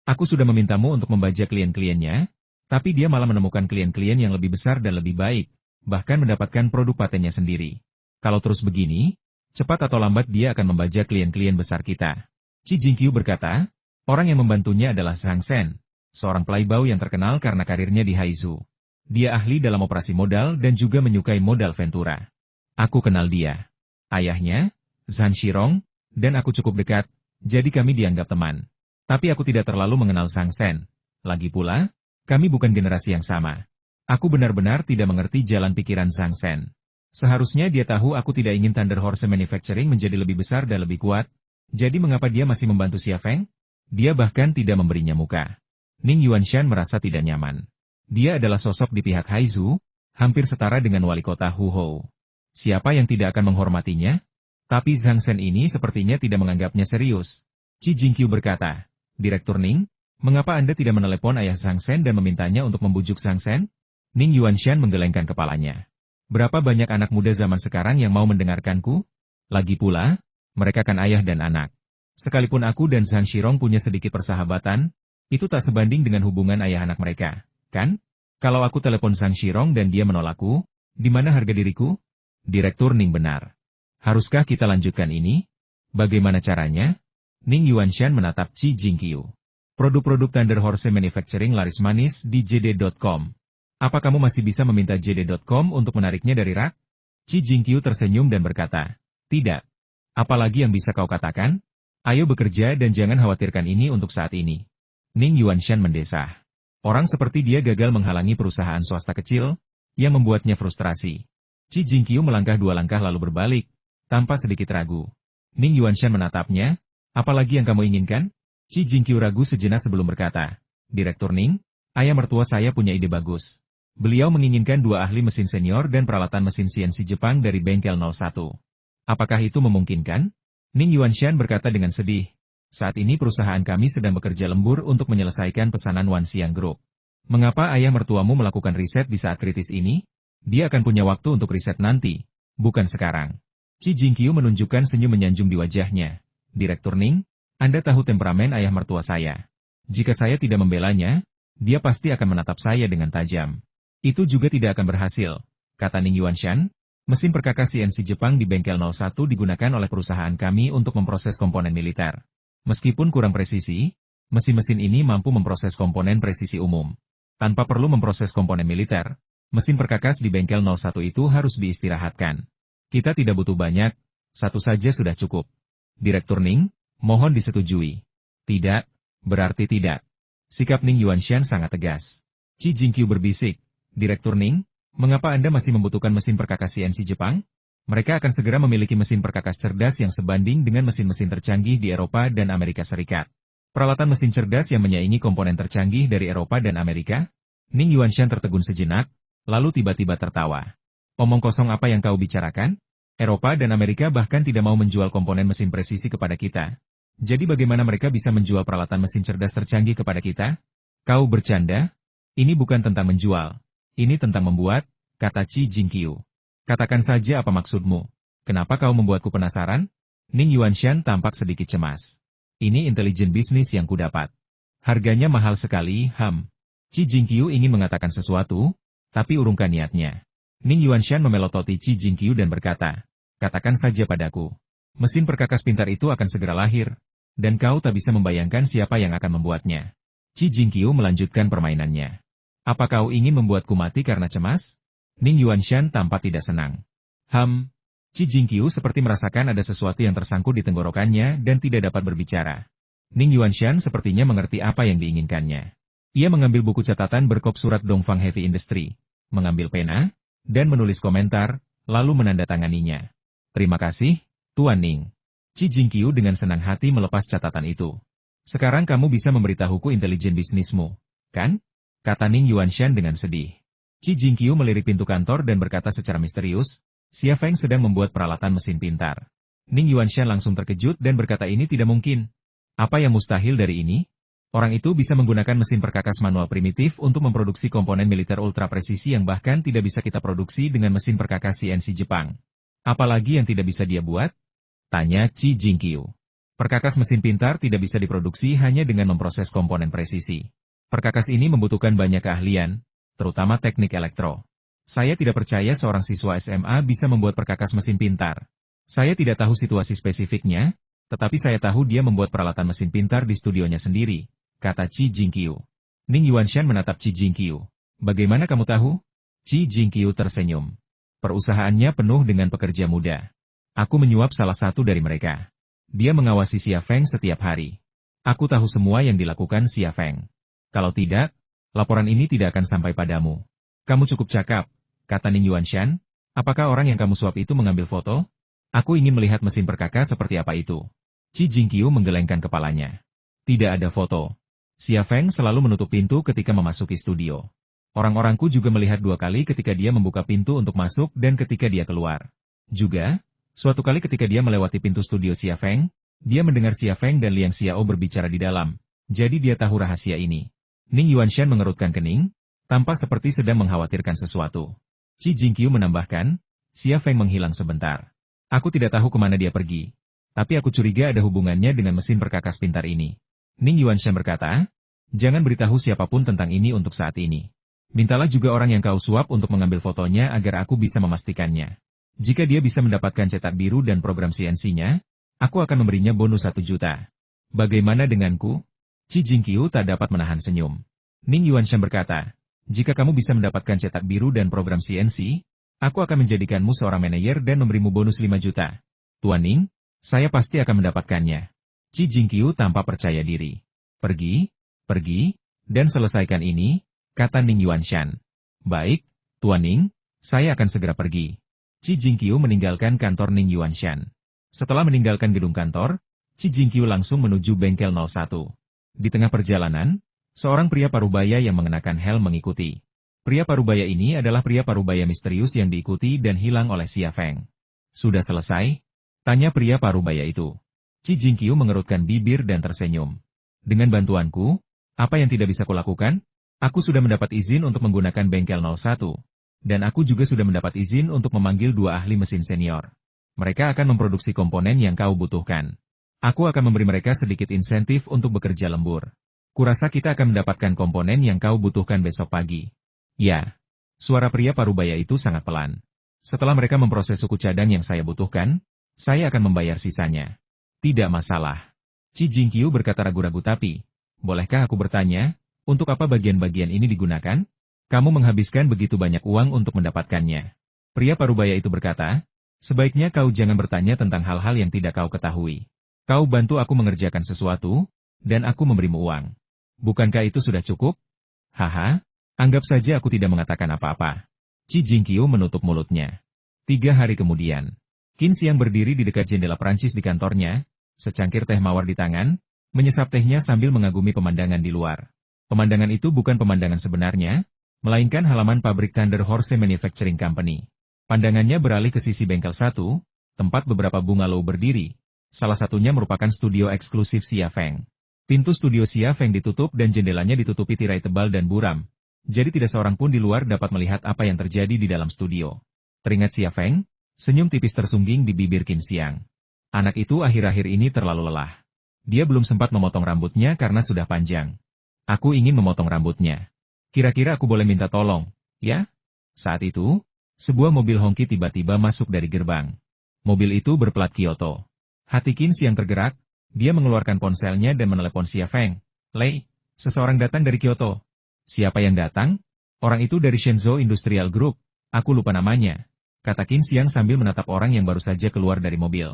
Aku sudah memintamu untuk membajak klien-kliennya, tapi dia malah menemukan klien-klien yang lebih besar dan lebih baik, bahkan mendapatkan produk patennya sendiri. Kalau terus begini, cepat atau lambat dia akan membajak klien-klien besar kita. Qi Jingqiu berkata, orang yang membantunya adalah Zhang Shen, seorang playboy yang terkenal karena karirnya di Haizu. Dia ahli dalam operasi modal dan juga menyukai modal Ventura. Aku kenal dia. Ayahnya, Zhan Shirong, dan aku cukup dekat, jadi kami dianggap teman. Tapi aku tidak terlalu mengenal Zhang Shen. Lagi pula, kami bukan generasi yang sama. Aku benar-benar tidak mengerti jalan pikiran Zhang Shen. Seharusnya dia tahu aku tidak ingin Thunder Horse Manufacturing menjadi lebih besar dan lebih kuat. Jadi mengapa dia masih membantu Xia Feng? Dia bahkan tidak memberinya muka. Ning Yuanshan merasa tidak nyaman. Dia adalah sosok di pihak Haizu, hampir setara dengan wali kota Huhou. Siapa yang tidak akan menghormatinya? Tapi Zhang Shen ini sepertinya tidak menganggapnya serius. Qi Jingqiu berkata, Direktur Ning, mengapa Anda tidak menelepon ayah Zhang Shen dan memintanya untuk membujuk Zhang Shen? Ning Yuanshan menggelengkan kepalanya. Berapa banyak anak muda zaman sekarang yang mau mendengarkanku? Lagi pula, mereka kan ayah dan anak. Sekalipun aku dan Zhang Shirong punya sedikit persahabatan, itu tak sebanding dengan hubungan ayah anak mereka, kan? Kalau aku telepon Zhang Shirong dan dia menolakku, di mana harga diriku? Direktur Ning benar. Haruskah kita lanjutkan ini? Bagaimana caranya? Ning Yuanshan menatap Qi Jingqiu. Produk-produk Thunder Horse Manufacturing laris manis di JD.com. Apa kamu masih bisa meminta JD.com untuk menariknya dari rak? Qi Jingqiu tersenyum dan berkata, tidak. Apalagi yang bisa kau katakan? Ayo bekerja dan jangan khawatirkan ini untuk saat ini. Ning Yuanshan mendesah. Orang seperti dia gagal menghalangi perusahaan swasta kecil, yang membuatnya frustrasi. Qi Jingqiu melangkah 2 langkah lalu berbalik, tanpa sedikit ragu. Ning Yuanshan menatapnya, apalagi yang kamu inginkan? Qi Jingqiu ragu sejenak sebelum berkata, Direktur Ning, ayah mertua saya punya ide bagus. Beliau menginginkan 2 ahli mesin senior dan peralatan mesin CNC Jepang dari bengkel 01. Apakah itu memungkinkan? Ning Yuanshan berkata dengan sedih. Saat ini perusahaan kami sedang bekerja lembur untuk menyelesaikan pesanan Wanxiang Group. Mengapa ayah mertuamu melakukan riset di saat kritis ini? Dia akan punya waktu untuk riset nanti, bukan sekarang. Qi Jingqiu menunjukkan senyum menyanjung di wajahnya. Direktur Ning, Anda tahu temperamen ayah mertua saya. Jika saya tidak membelanya, dia pasti akan menatap saya dengan tajam. Itu juga tidak akan berhasil, kata Ning Yuanshan. Mesin perkakas CNC Jepang di bengkel 01 digunakan oleh perusahaan kami untuk memproses komponen militer. Meskipun kurang presisi, mesin-mesin ini mampu memproses komponen presisi umum. Tanpa perlu memproses komponen militer, mesin perkakas di bengkel 01 itu harus diistirahatkan. Kita tidak butuh banyak, 1 saja sudah cukup. Direktur Ning, mohon disetujui. Tidak, berarti tidak. Sikap Ning Yuanshan sangat tegas. Qi Jingqiu berbisik. Direktur Ning, mengapa Anda masih membutuhkan mesin perkakas CNC Jepang? Mereka akan segera memiliki mesin perkakas cerdas yang sebanding dengan mesin-mesin tercanggih di Eropa dan Amerika Serikat. Peralatan mesin cerdas yang menyaingi komponen tercanggih dari Eropa dan Amerika? Ning Yuanshan tertegun sejenak, lalu tiba-tiba tertawa. Omong kosong apa yang kau bicarakan? Eropa dan Amerika bahkan tidak mau menjual komponen mesin presisi kepada kita. Jadi bagaimana mereka bisa menjual peralatan mesin cerdas tercanggih kepada kita? Kau bercanda? Ini bukan tentang menjual. Ini tentang membuat, kata Qi Jingqiu. Katakan saja apa maksudmu. Kenapa kau membuatku penasaran? Ning Yuanshan tampak sedikit cemas. Ini intelijen bisnis yang kudapat. Harganya mahal sekali, Qi Jingqiu ingin mengatakan sesuatu, tapi urungkan niatnya. Ning Yuanshan memelototi Qi Jingqiu dan berkata, katakan saja padaku. Mesin perkakas pintar itu akan segera lahir, dan kau tak bisa membayangkan siapa yang akan membuatnya. Qi Jingqiu melanjutkan permainannya. Apa kau ingin membuatku mati karena cemas? Ning Yuanshan tampak tidak senang. Qi Jingqiu seperti merasakan ada sesuatu yang tersangkut di tenggorokannya dan tidak dapat berbicara. Ning Yuanshan sepertinya mengerti apa yang diinginkannya. Ia mengambil buku catatan berkop surat Dongfang Heavy Industry, mengambil pena, dan menulis komentar, lalu menandatanganinya. Terima kasih, Tuan Ning. Qi Jingqiu dengan senang hati melepas catatan itu. Sekarang kamu bisa memberitahuku intelijen bisnismu, kan? Kata Ning Yuanshan dengan sedih. Qi Jingqiu melirik pintu kantor dan berkata secara misterius, Xia Feng sedang membuat peralatan mesin pintar. Ning Yuanshan langsung terkejut dan berkata ini tidak mungkin. Apa yang mustahil dari ini? Orang itu bisa menggunakan mesin perkakas manual primitif untuk memproduksi komponen militer ultra presisi yang bahkan tidak bisa kita produksi dengan mesin perkakas CNC Jepang. Apalagi yang tidak bisa dia buat? Tanya Qi Jingqiu. Perkakas mesin pintar tidak bisa diproduksi hanya dengan memproses komponen presisi. Perkakas ini membutuhkan banyak keahlian, terutama teknik elektro. Saya tidak percaya seorang siswa SMA bisa membuat perkakas mesin pintar. Saya tidak tahu situasi spesifiknya, tetapi saya tahu dia membuat peralatan mesin pintar di studionya sendiri, kata Qi Jingqiu. Ning Yuanshan menatap Qi Jingqiu. Bagaimana kamu tahu? Qi Jingqiu tersenyum. Perusahaannya penuh dengan pekerja muda. Aku menyuap salah satu dari mereka. Dia mengawasi Xia Feng setiap hari. Aku tahu semua yang dilakukan Xia Feng. Kalau tidak, laporan ini tidak akan sampai padamu. Kamu cukup cakap, kata Ning Yuanshan. Apakah orang yang kamu suap itu mengambil foto? Aku ingin melihat mesin perkakas seperti apa itu. Qi Jingqiu menggelengkan kepalanya. Tidak ada foto. Xia Feng selalu menutup pintu ketika memasuki studio. Orang-orangku juga melihat 2 kali ketika dia membuka pintu untuk masuk dan ketika dia keluar. Juga, suatu kali ketika dia melewati pintu studio Xia Feng, dia mendengar Xia Feng dan Liang Xiao berbicara di dalam. Jadi dia tahu rahasia ini. Ning Yuanshan mengerutkan kening, tampak seperti sedang mengkhawatirkan sesuatu. Qi Jingqiu menambahkan, Xia Feng menghilang sebentar. Aku tidak tahu kemana dia pergi. Tapi aku curiga ada hubungannya dengan mesin perkakas pintar ini. Ning Yuanshan berkata, jangan beritahu siapapun tentang ini untuk saat ini. Mintalah juga orang yang kau suap untuk mengambil fotonya agar aku bisa memastikannya. Jika dia bisa mendapatkan cetak biru dan program CNC-nya, aku akan memberinya bonus 1 juta. Bagaimana denganku? Qi Jingqiu tak dapat menahan senyum. Ning Yuanshan berkata, jika kamu bisa mendapatkan cetak biru dan program CNC, aku akan menjadikanmu seorang manajer dan memberimu bonus 5 juta. Tuan Ning, Saya pasti akan mendapatkannya. Qi Jingqiu tanpa percaya diri. Pergi, dan selesaikan ini, kata Ning Yuanshan. Baik, Tuan Ning, saya akan segera pergi. Qi Jingqiu meninggalkan kantor Ning Yuanshan. Setelah meninggalkan gedung kantor, Qi Jingqiu langsung menuju bengkel 01. Di tengah perjalanan, seorang pria parubaya yang mengenakan helm mengikuti. Pria parubaya ini adalah pria parubaya misterius yang diikuti dan hilang oleh Xia Feng. Sudah selesai? Tanya pria parubaya itu. Qi Jingqiu mengerutkan bibir dan tersenyum. Dengan bantuanku, apa yang tidak bisa kulakukan? Aku sudah mendapat izin untuk menggunakan bengkel 01. Dan aku juga sudah mendapat izin untuk memanggil 2 ahli mesin senior. Mereka akan memproduksi komponen yang kau butuhkan. Aku akan memberi mereka sedikit insentif untuk bekerja lembur. Kurasa kita akan mendapatkan komponen yang kau butuhkan besok pagi. Ya. Suara pria parubaya itu sangat pelan. Setelah mereka memproses suku cadang yang saya butuhkan, saya akan membayar sisanya. Tidak masalah. Qi Jingqiu berkata ragu-ragu tapi, bolehkah aku bertanya, untuk apa bagian-bagian ini digunakan? Kamu menghabiskan begitu banyak uang untuk mendapatkannya. Pria parubaya itu berkata, sebaiknya kau jangan bertanya tentang hal-hal yang tidak kau ketahui. Kau bantu aku mengerjakan sesuatu, dan aku memberimu uang. Bukankah itu sudah cukup? Haha, anggap saja aku tidak mengatakan apa-apa. Qi Jingqiu menutup mulutnya. 3 hari kemudian, Qin Xiang berdiri di dekat jendela Prancis di kantornya, secangkir teh mawar di tangan, menyesap tehnya sambil mengagumi pemandangan di luar. Pemandangan itu bukan pemandangan sebenarnya, melainkan halaman pabrik Thunder Horse Manufacturing Company. Pandangannya beralih ke sisi bengkel 1, tempat beberapa bungalow berdiri. Salah satunya merupakan studio eksklusif Xia Feng. Pintu studio Xia Feng ditutup dan jendelanya ditutupi tirai tebal dan buram. Jadi tidak seorang pun di luar dapat melihat apa yang terjadi di dalam studio. Teringat Xia Feng, senyum tipis tersungging di bibir Qin Xiang. Anak itu akhir-akhir ini terlalu lelah. Dia belum sempat memotong rambutnya karena sudah panjang. Aku ingin memotong rambutnya. Kira-kira aku boleh minta tolong, ya? Saat itu, sebuah mobil Hongqi tiba-tiba masuk dari gerbang. Mobil itu berplat Kyoto. Hati Qin Xiang tergerak, dia mengeluarkan ponselnya dan menelepon Xia Feng. Lei, seseorang datang dari Kyoto. Siapa yang datang? Orang itu dari Shenzhou Industrial Group. Aku lupa namanya. Kata Qin Xiang sambil menatap orang yang baru saja keluar dari mobil.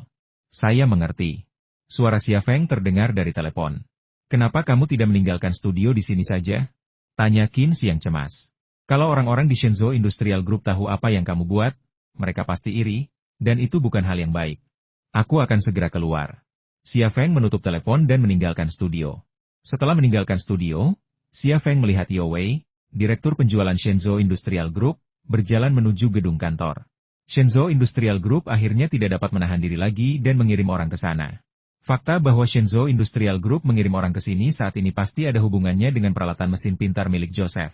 Saya mengerti. Suara Xia Feng terdengar dari telepon. Kenapa kamu tidak meninggalkan studio di sini saja? Tanya Qin Xiang cemas. Kalau orang-orang di Shenzhou Industrial Group tahu apa yang kamu buat, mereka pasti iri, dan itu bukan hal yang baik. Aku akan segera keluar. Xia Feng menutup telepon dan meninggalkan studio. Setelah meninggalkan studio, Xia Feng melihat Yao Wei, direktur penjualan Shenzhou Industrial Group, berjalan menuju gedung kantor. Shenzhou Industrial Group akhirnya tidak dapat menahan diri lagi dan mengirim orang ke sana. Fakta bahwa Shenzhou Industrial Group mengirim orang ke sini saat ini pasti ada hubungannya dengan peralatan mesin pintar milik Joseph.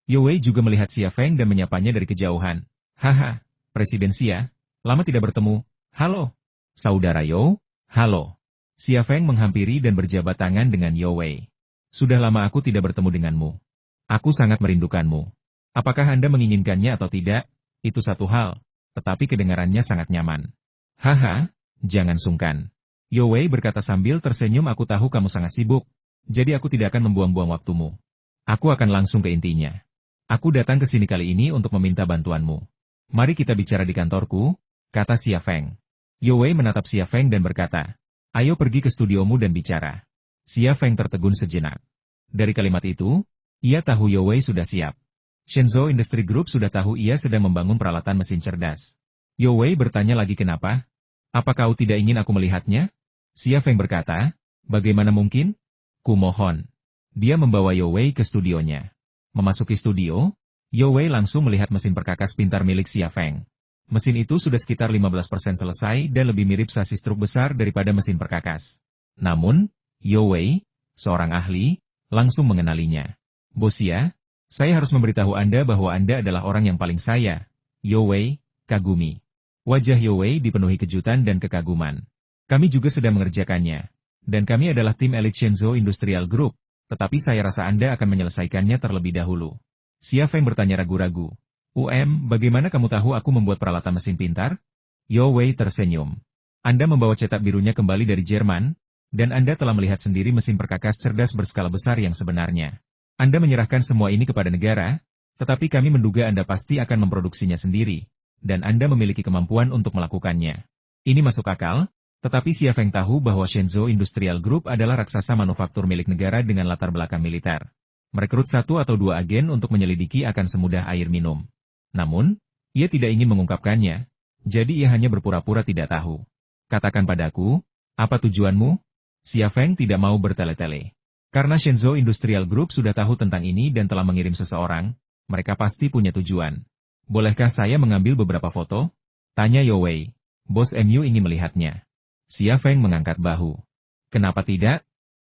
Yao Wei juga melihat Xia Feng dan menyapanya dari kejauhan. Haha, Presiden Xia, lama tidak bertemu. Halo. Saudara Yao, halo. Xia Feng menghampiri dan berjabat tangan dengan Yao Wei. Sudah lama aku tidak bertemu denganmu. Aku sangat merindukanmu. Apakah Anda menginginkannya atau tidak? Itu satu hal. Tetapi kedengarannya sangat nyaman. Haha, jangan sungkan. Yao Wei berkata sambil tersenyum, aku tahu kamu sangat sibuk, jadi aku tidak akan membuang-buang waktumu. Aku akan langsung ke intinya. Aku datang ke sini kali ini untuk meminta bantuanmu. Mari kita bicara di kantorku, kata Xia Feng. Yao Wei menatap Xia Feng dan berkata, ayo pergi ke studiomu dan bicara. Xia Feng tertegun sejenak. Dari kalimat itu, ia tahu Yao Wei sudah siap. Shenzhou Industry Group sudah tahu ia sedang membangun peralatan mesin cerdas. Yao Wei bertanya lagi kenapa? Apa kau tidak ingin aku melihatnya? Xia Feng berkata, bagaimana mungkin? Kumohon. Dia membawa Yao Wei ke studionya. Memasuki studio, Yao Wei langsung melihat mesin perkakas pintar milik Xia Feng. Mesin itu sudah sekitar 15% selesai dan lebih mirip sasis truk besar daripada mesin perkakas. Namun, Yao Wei, seorang ahli, langsung mengenalinya. Bos Xia, saya harus memberitahu Anda bahwa Anda adalah orang yang paling saya, Yao Wei, kagumi. Wajah Yao Wei dipenuhi kejutan dan kekaguman. Kami juga sedang mengerjakannya. Dan kami adalah tim elit Shenzhou Industrial Group, tetapi saya rasa Anda akan menyelesaikannya terlebih dahulu. Xia Feng bertanya ragu-ragu. Bagaimana kamu tahu aku membuat peralatan mesin pintar? Yao Wei tersenyum. Anda membawa cetak birunya kembali dari Jerman, dan Anda telah melihat sendiri mesin perkakas cerdas berskala besar yang sebenarnya. Anda menyerahkan semua ini kepada negara, tetapi kami menduga Anda pasti akan memproduksinya sendiri, dan Anda memiliki kemampuan untuk melakukannya. Ini masuk akal? Tetapi Xia Feng tahu bahwa Shenzhou Industrial Group adalah raksasa manufaktur milik negara dengan latar belakang militer. Merekrut 1 atau 2 agen untuk menyelidiki akan semudah air minum. Namun, ia tidak ingin mengungkapkannya, jadi ia hanya berpura-pura tidak tahu. Katakan padaku, apa tujuanmu? Xia Feng tidak mau bertele-tele. Karena Shenzhou Industrial Group sudah tahu tentang ini dan telah mengirim seseorang, mereka pasti punya tujuan. Bolehkah saya mengambil beberapa foto? Tanya Yo Wei. Bos MU ingin melihatnya. Xia Feng mengangkat bahu. Kenapa tidak?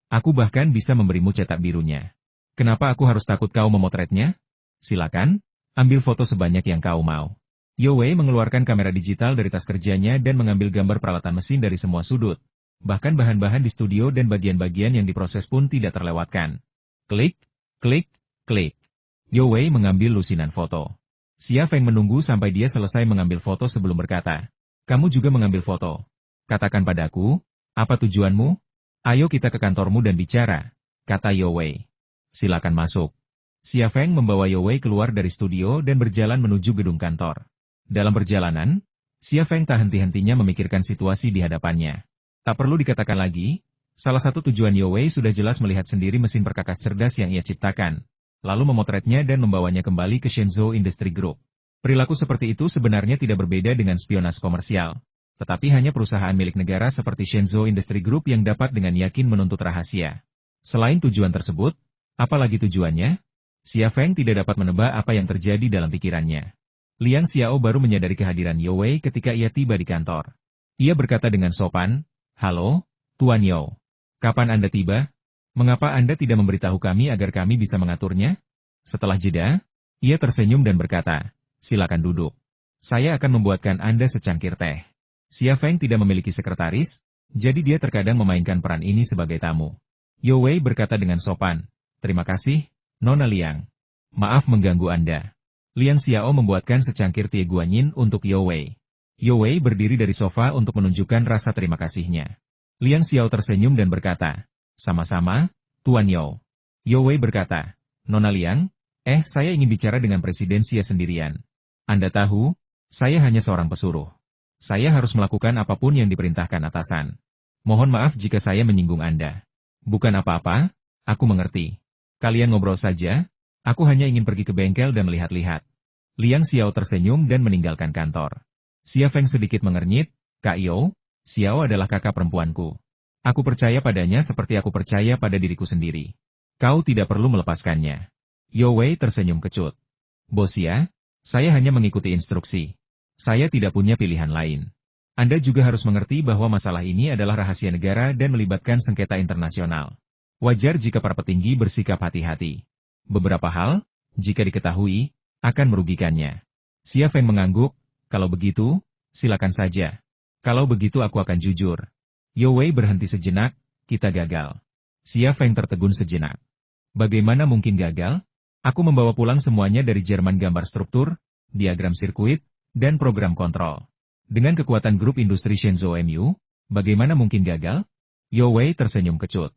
Aku bahkan bisa memberimu cetak birunya. Kenapa aku harus takut kau memotretnya? Silakan, ambil foto sebanyak yang kau mau. Yo Wei mengeluarkan kamera digital dari tas kerjanya dan mengambil gambar peralatan mesin dari semua sudut. Bahkan bahan-bahan di studio dan bagian-bagian yang diproses pun tidak terlewatkan. Klik, klik, klik. Yo Wei mengambil lusinan foto. Xia Feng menunggu sampai dia selesai mengambil foto sebelum berkata, kamu juga mengambil foto. Katakan padaku, apa tujuanmu? Ayo kita ke kantormu dan bicara, kata Yo Wei. Silakan masuk. Xia Feng membawa Yo Wei keluar dari studio dan berjalan menuju gedung kantor. Dalam perjalanan, Xia Feng tak henti-hentinya memikirkan situasi di hadapannya. Tak perlu dikatakan lagi, salah satu tujuan Yo Wei sudah jelas melihat sendiri mesin perkakas cerdas yang ia ciptakan, lalu memotretnya dan membawanya kembali ke Shenzhou Industry Group. Perilaku seperti itu sebenarnya tidak berbeda dengan spionase komersial. Tetapi hanya perusahaan milik negara seperti Shenzhou Industry Group yang dapat dengan yakin menuntut rahasia. Selain tujuan tersebut, apalagi tujuannya? Xia Feng tidak dapat menebak apa yang terjadi dalam pikirannya. Liang Xiao baru menyadari kehadiran Yo Wei ketika ia tiba di kantor. Ia berkata dengan sopan, halo, Tuan Yo. Kapan Anda tiba? Mengapa Anda tidak memberitahu kami agar kami bisa mengaturnya? Setelah jeda, ia tersenyum dan berkata, silakan duduk. Saya akan membuatkan Anda secangkir teh. Xia Feng tidak memiliki sekretaris, jadi dia terkadang memainkan peran ini sebagai tamu. Yo Wei berkata dengan sopan, terima kasih, Nona Liang. Maaf mengganggu Anda. Liang Xiao membuatkan secangkir teh guanyin untuk Yo Wei. Yo Wei berdiri dari sofa untuk menunjukkan rasa terima kasihnya. Liang Xiao tersenyum dan berkata, sama-sama, Tuan Yo. Yo Wei berkata, Nona Liang, saya ingin bicara dengan Presiden Xia sendirian. Anda tahu, saya hanya seorang pesuruh. Saya harus melakukan apapun yang diperintahkan atasan. Mohon maaf jika saya menyinggung Anda. Bukan apa-apa, aku mengerti. Kalian ngobrol saja, aku hanya ingin pergi ke bengkel dan melihat-lihat. Liang Xiao tersenyum dan meninggalkan kantor. Xia Feng sedikit mengernyit, Kak Yo, Xiao adalah kakak perempuanku. Aku percaya padanya seperti aku percaya pada diriku sendiri. Kau tidak perlu melepaskannya. Yo Wei tersenyum kecut. Bos ya, saya hanya mengikuti instruksi. Saya tidak punya pilihan lain. Anda juga harus mengerti bahwa masalah ini adalah rahasia negara dan melibatkan sengketa internasional. Wajar jika para petinggi bersikap hati-hati. Beberapa hal, jika diketahui, akan merugikannya. Xia Feng mengangguk, kalau begitu, silakan saja. Kalau begitu aku akan jujur. Yo Wei berhenti sejenak, kita gagal. Xia Feng tertegun sejenak. Bagaimana mungkin gagal? Aku membawa pulang semuanya dari Jerman, gambar struktur, diagram sirkuit, dan program kontrol. Dengan kekuatan grup industri Shenzhou MU, bagaimana mungkin gagal? Yo Wei tersenyum kecut.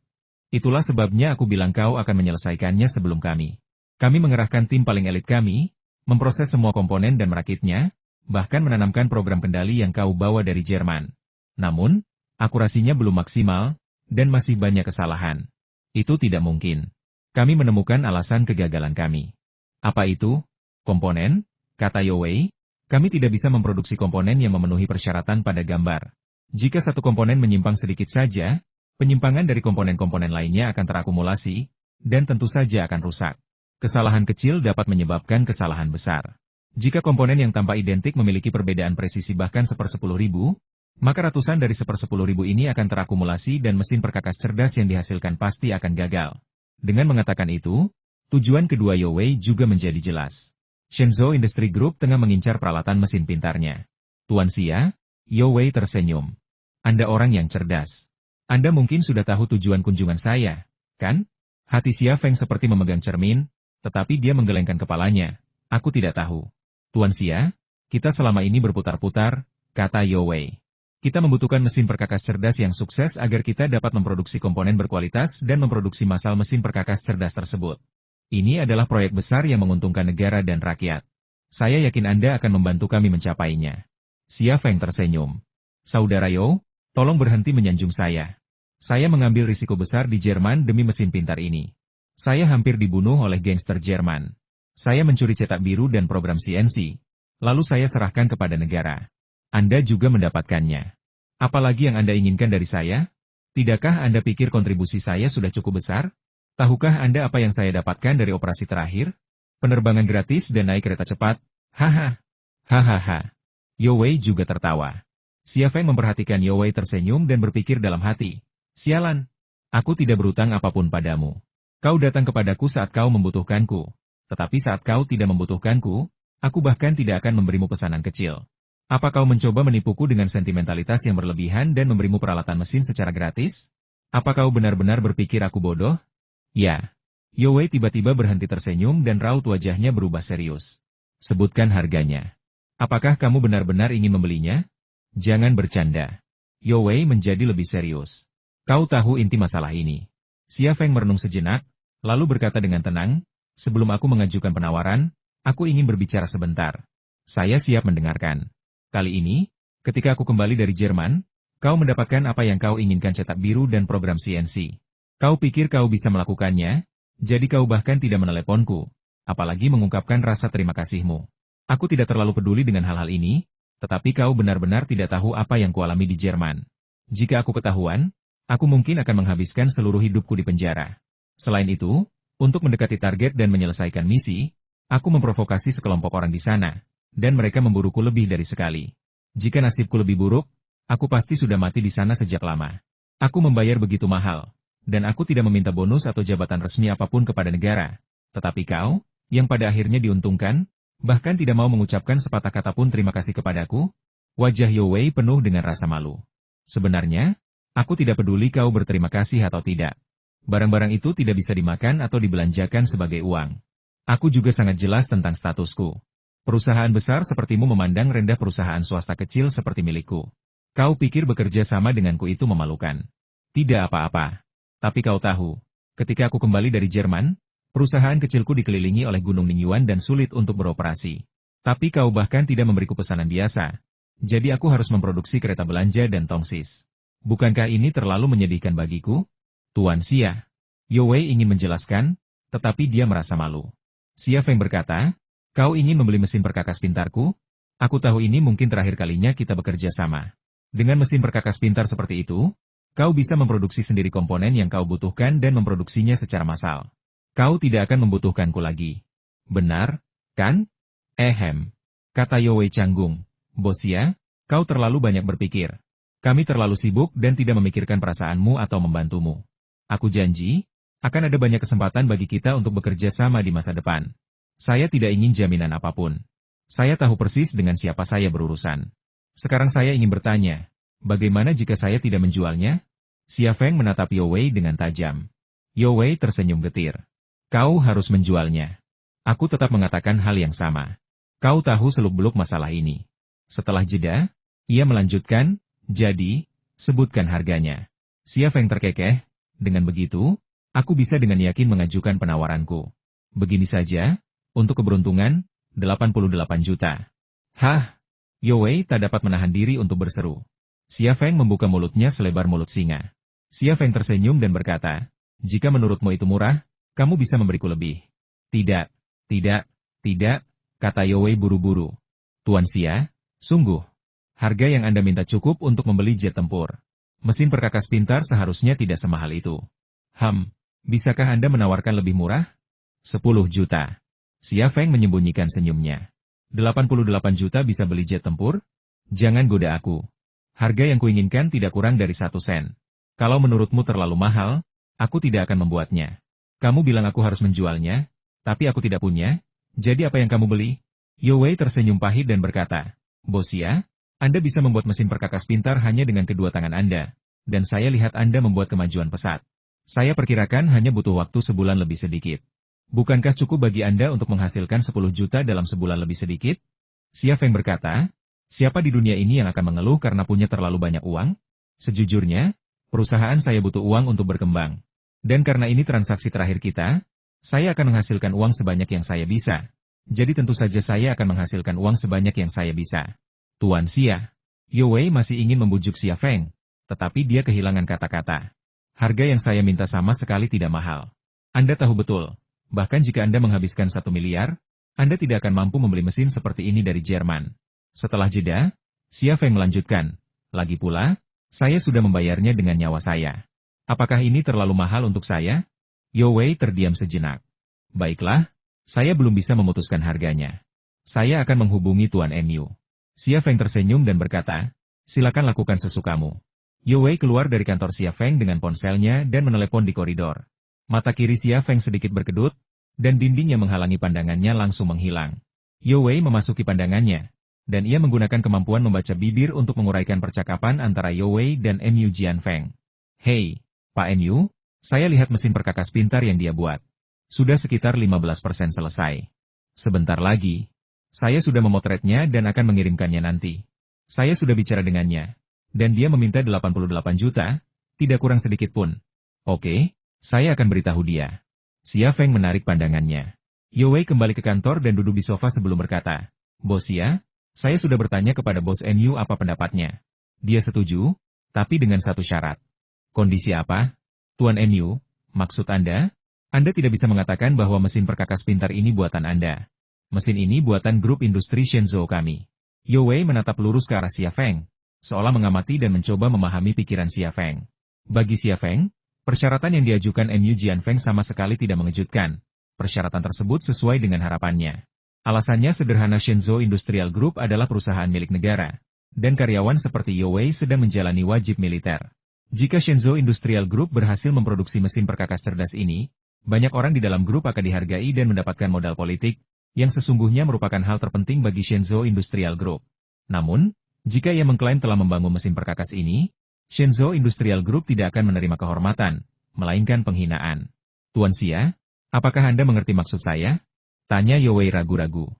Itulah sebabnya aku bilang kau akan menyelesaikannya sebelum kami. Kami mengerahkan tim paling elit kami, memproses semua komponen dan merakitnya, bahkan menanamkan program kendali yang kau bawa dari Jerman. Namun, akurasinya belum maksimal, dan masih banyak kesalahan. Itu tidak mungkin. Kami menemukan alasan kegagalan kami. Apa itu? Komponen? Kata Yo Wei. Kami tidak bisa memproduksi komponen yang memenuhi persyaratan pada gambar. Jika satu komponen menyimpang sedikit saja, penyimpangan dari komponen-komponen lainnya akan terakumulasi, dan tentu saja akan rusak. Kesalahan kecil dapat menyebabkan kesalahan besar. Jika komponen yang tampak identik memiliki perbedaan presisi bahkan 1/10.000, maka ratusan dari 1/10.000 ini akan terakumulasi dan mesin perkakas cerdas yang dihasilkan pasti akan gagal. Dengan mengatakan itu, tujuan kedua Yo Wei juga menjadi jelas. Shenzhou Industry Group tengah mengincar peralatan mesin pintarnya. Tuan Xia, Yo Wei tersenyum. Anda orang yang cerdas. Anda mungkin sudah tahu tujuan kunjungan saya, kan? Hati Xia Feng seperti memegang cermin, tetapi dia menggelengkan kepalanya. Aku tidak tahu. Tuan Xia, kita selama ini berputar-putar, kata Yo Wei. Kita membutuhkan mesin perkakas cerdas yang sukses agar kita dapat memproduksi komponen berkualitas dan memproduksi massal mesin perkakas cerdas tersebut. Ini adalah proyek besar yang menguntungkan negara dan rakyat. Saya yakin Anda akan membantu kami mencapainya. Xia Feng tersenyum. Saudara Yo, Tolong berhenti menyanjung saya. Saya mengambil risiko besar di Jerman demi mesin pintar ini. Saya hampir dibunuh oleh gangster Jerman. Saya mencuri cetak biru dan program CNC. Lalu saya serahkan kepada negara. Anda juga mendapatkannya. Apalagi yang Anda inginkan dari saya? Tidakkah Anda pikir kontribusi saya sudah cukup besar? Tahukah Anda apa yang saya dapatkan dari operasi terakhir? Penerbangan gratis dan naik kereta cepat. Haha. Hahaha. Yo Wei juga tertawa. Xia Feng memperhatikan Yo Wei tersenyum dan berpikir dalam hati. Sialan. Aku tidak berutang apapun padamu. Kau datang kepadaku saat kau membutuhkanku. Tetapi saat kau tidak membutuhkanku, aku bahkan tidak akan memberimu pesanan kecil. Apa kau mencoba menipuku dengan sentimentalitas yang berlebihan dan memberimu peralatan mesin secara gratis? Apa kau benar-benar berpikir aku bodoh? Ya. Yo Wei tiba-tiba berhenti tersenyum dan raut wajahnya berubah serius. Sebutkan harganya. Apakah kamu benar-benar ingin membelinya? Jangan bercanda. Yo Wei menjadi lebih serius. Kau tahu inti masalah ini. Xia Feng merenung sejenak, lalu berkata dengan tenang, sebelum aku mengajukan penawaran, aku ingin berbicara sebentar. Saya siap mendengarkan. Kali ini, ketika aku kembali dari Jerman, kau mendapatkan apa yang kau inginkan cetak biru dan program CNC. Kau pikir kau bisa melakukannya, jadi kau bahkan tidak meneleponku, apalagi mengungkapkan rasa terima kasihmu. Aku tidak terlalu peduli dengan hal-hal ini, tetapi kau benar-benar tidak tahu apa yang kualami di Jerman. Jika aku ketahuan, aku mungkin akan menghabiskan seluruh hidupku di penjara. Selain itu, untuk mendekati target dan menyelesaikan misi, aku memprovokasi sekelompok orang di sana, dan mereka memburuku lebih dari sekali. Jika nasibku lebih buruk, aku pasti sudah mati di sana sejak lama. Aku membayar begitu mahal, dan aku tidak meminta bonus atau jabatan resmi apapun kepada negara. Tetapi kau, yang pada akhirnya diuntungkan, bahkan tidak mau mengucapkan sepatah kata pun terima kasih kepadaku? Wajah Yo Wei penuh dengan rasa malu. Sebenarnya, aku tidak peduli kau berterima kasih atau tidak. Barang-barang itu tidak bisa dimakan atau dibelanjakan sebagai uang. Aku juga sangat jelas tentang statusku. Perusahaan besar sepertimu memandang rendah perusahaan swasta kecil seperti milikku. Kau pikir bekerja sama denganku itu memalukan? Tidak apa-apa. Tapi kau tahu, ketika aku kembali dari Jerman, perusahaan kecilku dikelilingi oleh Gunung Ningyuan dan sulit untuk beroperasi. Tapi kau bahkan tidak memberiku pesanan biasa. Jadi aku harus memproduksi kereta belanja dan tongsis. Bukankah ini terlalu menyedihkan bagiku? Tuan Xia. Yo Wei ingin menjelaskan, tetapi dia merasa malu. Xia Feng berkata, kau ingin membeli mesin perkakas pintarku? Aku tahu ini mungkin terakhir kalinya kita bekerja sama. Dengan mesin perkakas pintar seperti itu, kau bisa memproduksi sendiri komponen yang kau butuhkan dan memproduksinya secara massal. Kau tidak akan membutuhkanku lagi. Benar, kan? Kata Yo Wei canggung. Bos Xia, kau terlalu banyak berpikir. Kami terlalu sibuk dan tidak memikirkan perasaanmu atau membantumu. Aku janji, akan ada banyak kesempatan bagi kita untuk bekerja sama di masa depan. Saya tidak ingin jaminan apapun. Saya tahu persis dengan siapa saya berurusan. Sekarang saya ingin bertanya, bagaimana jika saya tidak menjualnya? Xia Feng menatap Yo Wei dengan tajam. Yo Wei tersenyum getir. Kau harus menjualnya. Aku tetap mengatakan hal yang sama. Kau tahu seluk-beluk masalah ini. Setelah jeda, ia melanjutkan, jadi, sebutkan harganya. Xia Feng terkekeh, dengan begitu, aku bisa dengan yakin mengajukan penawaranku. Begini saja, untuk keberuntungan, 88 juta. Hah? Yo Wei tak dapat menahan diri untuk berseru. Xia Feng membuka mulutnya selebar mulut singa. Xia Feng tersenyum dan berkata, jika menurutmu itu murah, kamu bisa memberiku lebih. Tidak, kata Yo Wei buru-buru. Tuan Xia, sungguh. Harga yang Anda minta cukup untuk membeli jet tempur. Mesin perkakas pintar seharusnya tidak semahal itu. Bisakah Anda menawarkan lebih murah? 10 juta. Xia Feng menyembunyikan senyumnya. 88 juta bisa beli jet tempur? Jangan goda aku. Harga yang kuinginkan tidak kurang dari 1 sen. Kalau menurutmu terlalu mahal, aku tidak akan membuatnya. Kamu bilang aku harus menjualnya, tapi aku tidak punya, jadi apa yang kamu beli? Yo Wei tersenyum pahit dan berkata, Bos Xia, Anda bisa membuat mesin perkakas pintar hanya dengan kedua tangan Anda, dan saya lihat Anda membuat kemajuan pesat. Saya perkirakan hanya butuh waktu sebulan lebih sedikit. Bukankah cukup bagi Anda untuk menghasilkan 10 juta dalam sebulan lebih sedikit? Xia Feng berkata, siapa di dunia ini yang akan mengeluh karena punya terlalu banyak uang? Sejujurnya, perusahaan saya butuh uang untuk berkembang. Dan karena ini transaksi terakhir kita, saya akan menghasilkan uang sebanyak yang saya bisa. Jadi tentu saja saya akan menghasilkan uang sebanyak yang saya bisa. Tuan Xia. Yo Wei masih ingin membujuk Xia Feng, tetapi dia kehilangan kata-kata. Harga yang saya minta sama sekali tidak mahal. Anda tahu betul, bahkan jika Anda menghabiskan 1 miliar, Anda tidak akan mampu membeli mesin seperti ini dari Jerman. Setelah jeda, Xia Feng melanjutkan, lagi pula, saya sudah membayarnya dengan nyawa saya. Apakah ini terlalu mahal untuk saya? Yo Wei terdiam sejenak. Baiklah, saya belum bisa memutuskan harganya. Saya akan menghubungi Tuan Mu. Xia Feng tersenyum dan berkata, silakan lakukan sesukamu. Yo Wei keluar dari kantor Xia Feng dengan ponselnya dan menelepon di koridor. Mata kiri Xia Feng sedikit berkedut, dan dinding yang menghalangi pandangannya langsung menghilang. Yo Wei memasuki pandangannya, dan ia menggunakan kemampuan membaca bibir untuk menguraikan percakapan antara Yo Wei dan Mu Jianfeng. Hei, Pak Mu, saya lihat mesin perkakas pintar yang dia buat. Sudah sekitar 15% selesai. Sebentar lagi, saya sudah memotretnya dan akan mengirimkannya nanti. Saya sudah bicara dengannya, dan dia meminta 88 juta, tidak kurang sedikit pun. Oke, saya akan beritahu dia. Xia Feng menarik pandangannya. Yo Wei kembali ke kantor dan duduk di sofa sebelum berkata, Bos Xia, saya sudah bertanya kepada Bos Mu apa pendapatnya. Dia setuju, tapi dengan satu syarat. Kondisi apa? Tuan Mu, maksud Anda? Anda tidak bisa mengatakan bahwa mesin perkakas pintar ini buatan Anda. Mesin ini buatan grup industri Shenzhou kami. Yo Wei menatap lurus ke arah Xia Feng, seolah mengamati dan mencoba memahami pikiran Xia Feng. Bagi Xia Feng, persyaratan yang diajukan Mu Jianfeng sama sekali tidak mengejutkan. Persyaratan tersebut sesuai dengan harapannya. Alasannya sederhana, Shenzhou Industrial Group adalah perusahaan milik negara, dan karyawan seperti Yo Wei sedang menjalani wajib militer. Jika Shenzhou Industrial Group berhasil memproduksi mesin perkakas cerdas ini, banyak orang di dalam grup akan dihargai dan mendapatkan modal politik, yang sesungguhnya merupakan hal terpenting bagi Shenzhou Industrial Group. Namun, jika ia mengklaim telah membangun mesin perkakas ini, Shenzhou Industrial Group tidak akan menerima kehormatan, melainkan penghinaan. Tuan Xia, apakah Anda mengerti maksud saya? Tanya Yo Wei ragu-ragu.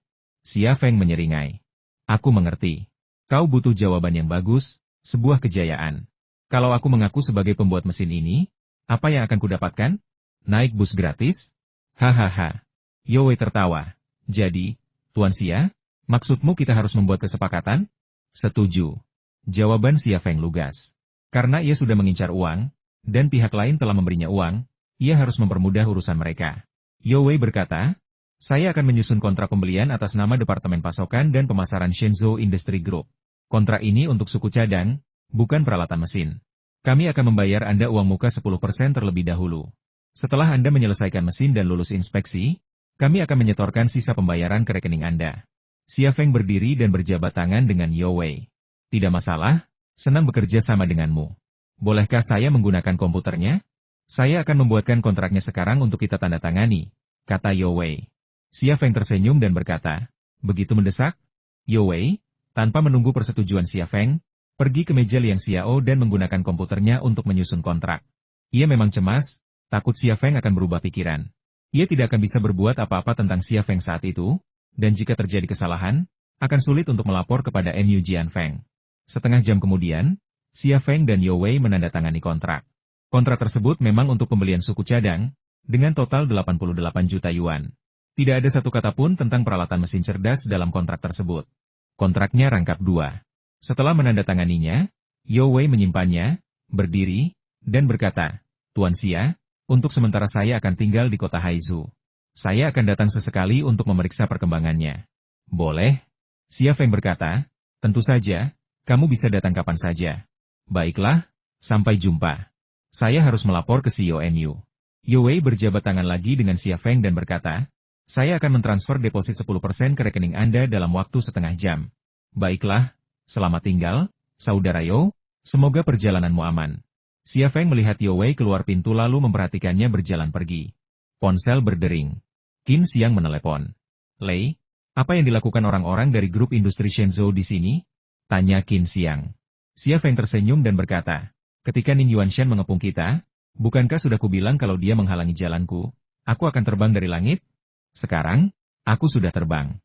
Xia Feng menyeringai. Aku mengerti. Kau butuh jawaban yang bagus, sebuah kejayaan. Kalau aku mengaku sebagai pembuat mesin ini, apa yang akan kudapatkan? Naik bus gratis? Hahaha. Yo Wei tertawa. Jadi, Tuan Xia, maksudmu kita harus membuat kesepakatan? Setuju. Jawaban Xia Feng lugas. Karena ia sudah mengincar uang, dan pihak lain telah memberinya uang, ia harus mempermudah urusan mereka. Yo Wei berkata, saya akan menyusun kontrak pembelian atas nama Departemen Pasokan dan Pemasaran Shenzhou Industry Group. Kontrak ini untuk suku cadang, bukan peralatan mesin. Kami akan membayar Anda uang muka 10% terlebih dahulu. Setelah Anda menyelesaikan mesin dan lulus inspeksi, kami akan menyetorkan sisa pembayaran ke rekening Anda. Xia Feng berdiri dan berjabat tangan dengan Yo Wei. Tidak masalah, senang bekerja sama denganmu. Bolehkah saya menggunakan komputernya? Saya akan membuatkan kontraknya sekarang untuk kita tanda tangani, kata Yo Wei. Xia Feng tersenyum dan berkata, begitu mendesak? Yo Wei, tanpa menunggu persetujuan Xia Feng, pergi ke meja Liang Xiao dan menggunakan komputernya untuk menyusun kontrak. Ia memang cemas, takut Xia Feng akan berubah pikiran. Ia tidak akan bisa berbuat apa-apa tentang Xia Feng saat itu, dan jika terjadi kesalahan, akan sulit untuk melapor kepada Mu Jianfeng. Setengah jam kemudian, Xia Feng dan Yo Wei menandatangani kontrak. Kontrak tersebut memang untuk pembelian suku cadang, dengan total 88 juta yuan. Tidak ada satu kata pun tentang peralatan mesin cerdas dalam kontrak tersebut. Kontraknya rangkap 2. Setelah menandatanganinya, Yo Wei menyimpannya, berdiri, dan berkata, Tuan Xia, untuk sementara saya akan tinggal di kota Haizu. Saya akan datang sesekali untuk memeriksa perkembangannya. Boleh? Xia Feng berkata, tentu saja, kamu bisa datang kapan saja. Baiklah, sampai jumpa. Saya harus melapor ke CEO Mu. Yo Wei berjabat tangan lagi dengan Xia Feng dan berkata, saya akan mentransfer deposit 10% ke rekening Anda dalam waktu setengah jam. Baiklah, selamat tinggal, saudara Yo, semoga perjalananmu aman. Xia Feng melihat Yo Wei keluar pintu lalu memperhatikannya berjalan pergi. Ponsel berdering. Qin Xiang menelepon. Lei, apa yang dilakukan orang-orang dari grup industri Shenzhou di sini? Tanya Qin Xiang. Xia Feng tersenyum dan berkata, ketika Ning Yuanshan mengepung kita, bukankah sudah kubilang kalau dia menghalangi jalanku, aku akan terbang dari langit? Sekarang, aku sudah terbang.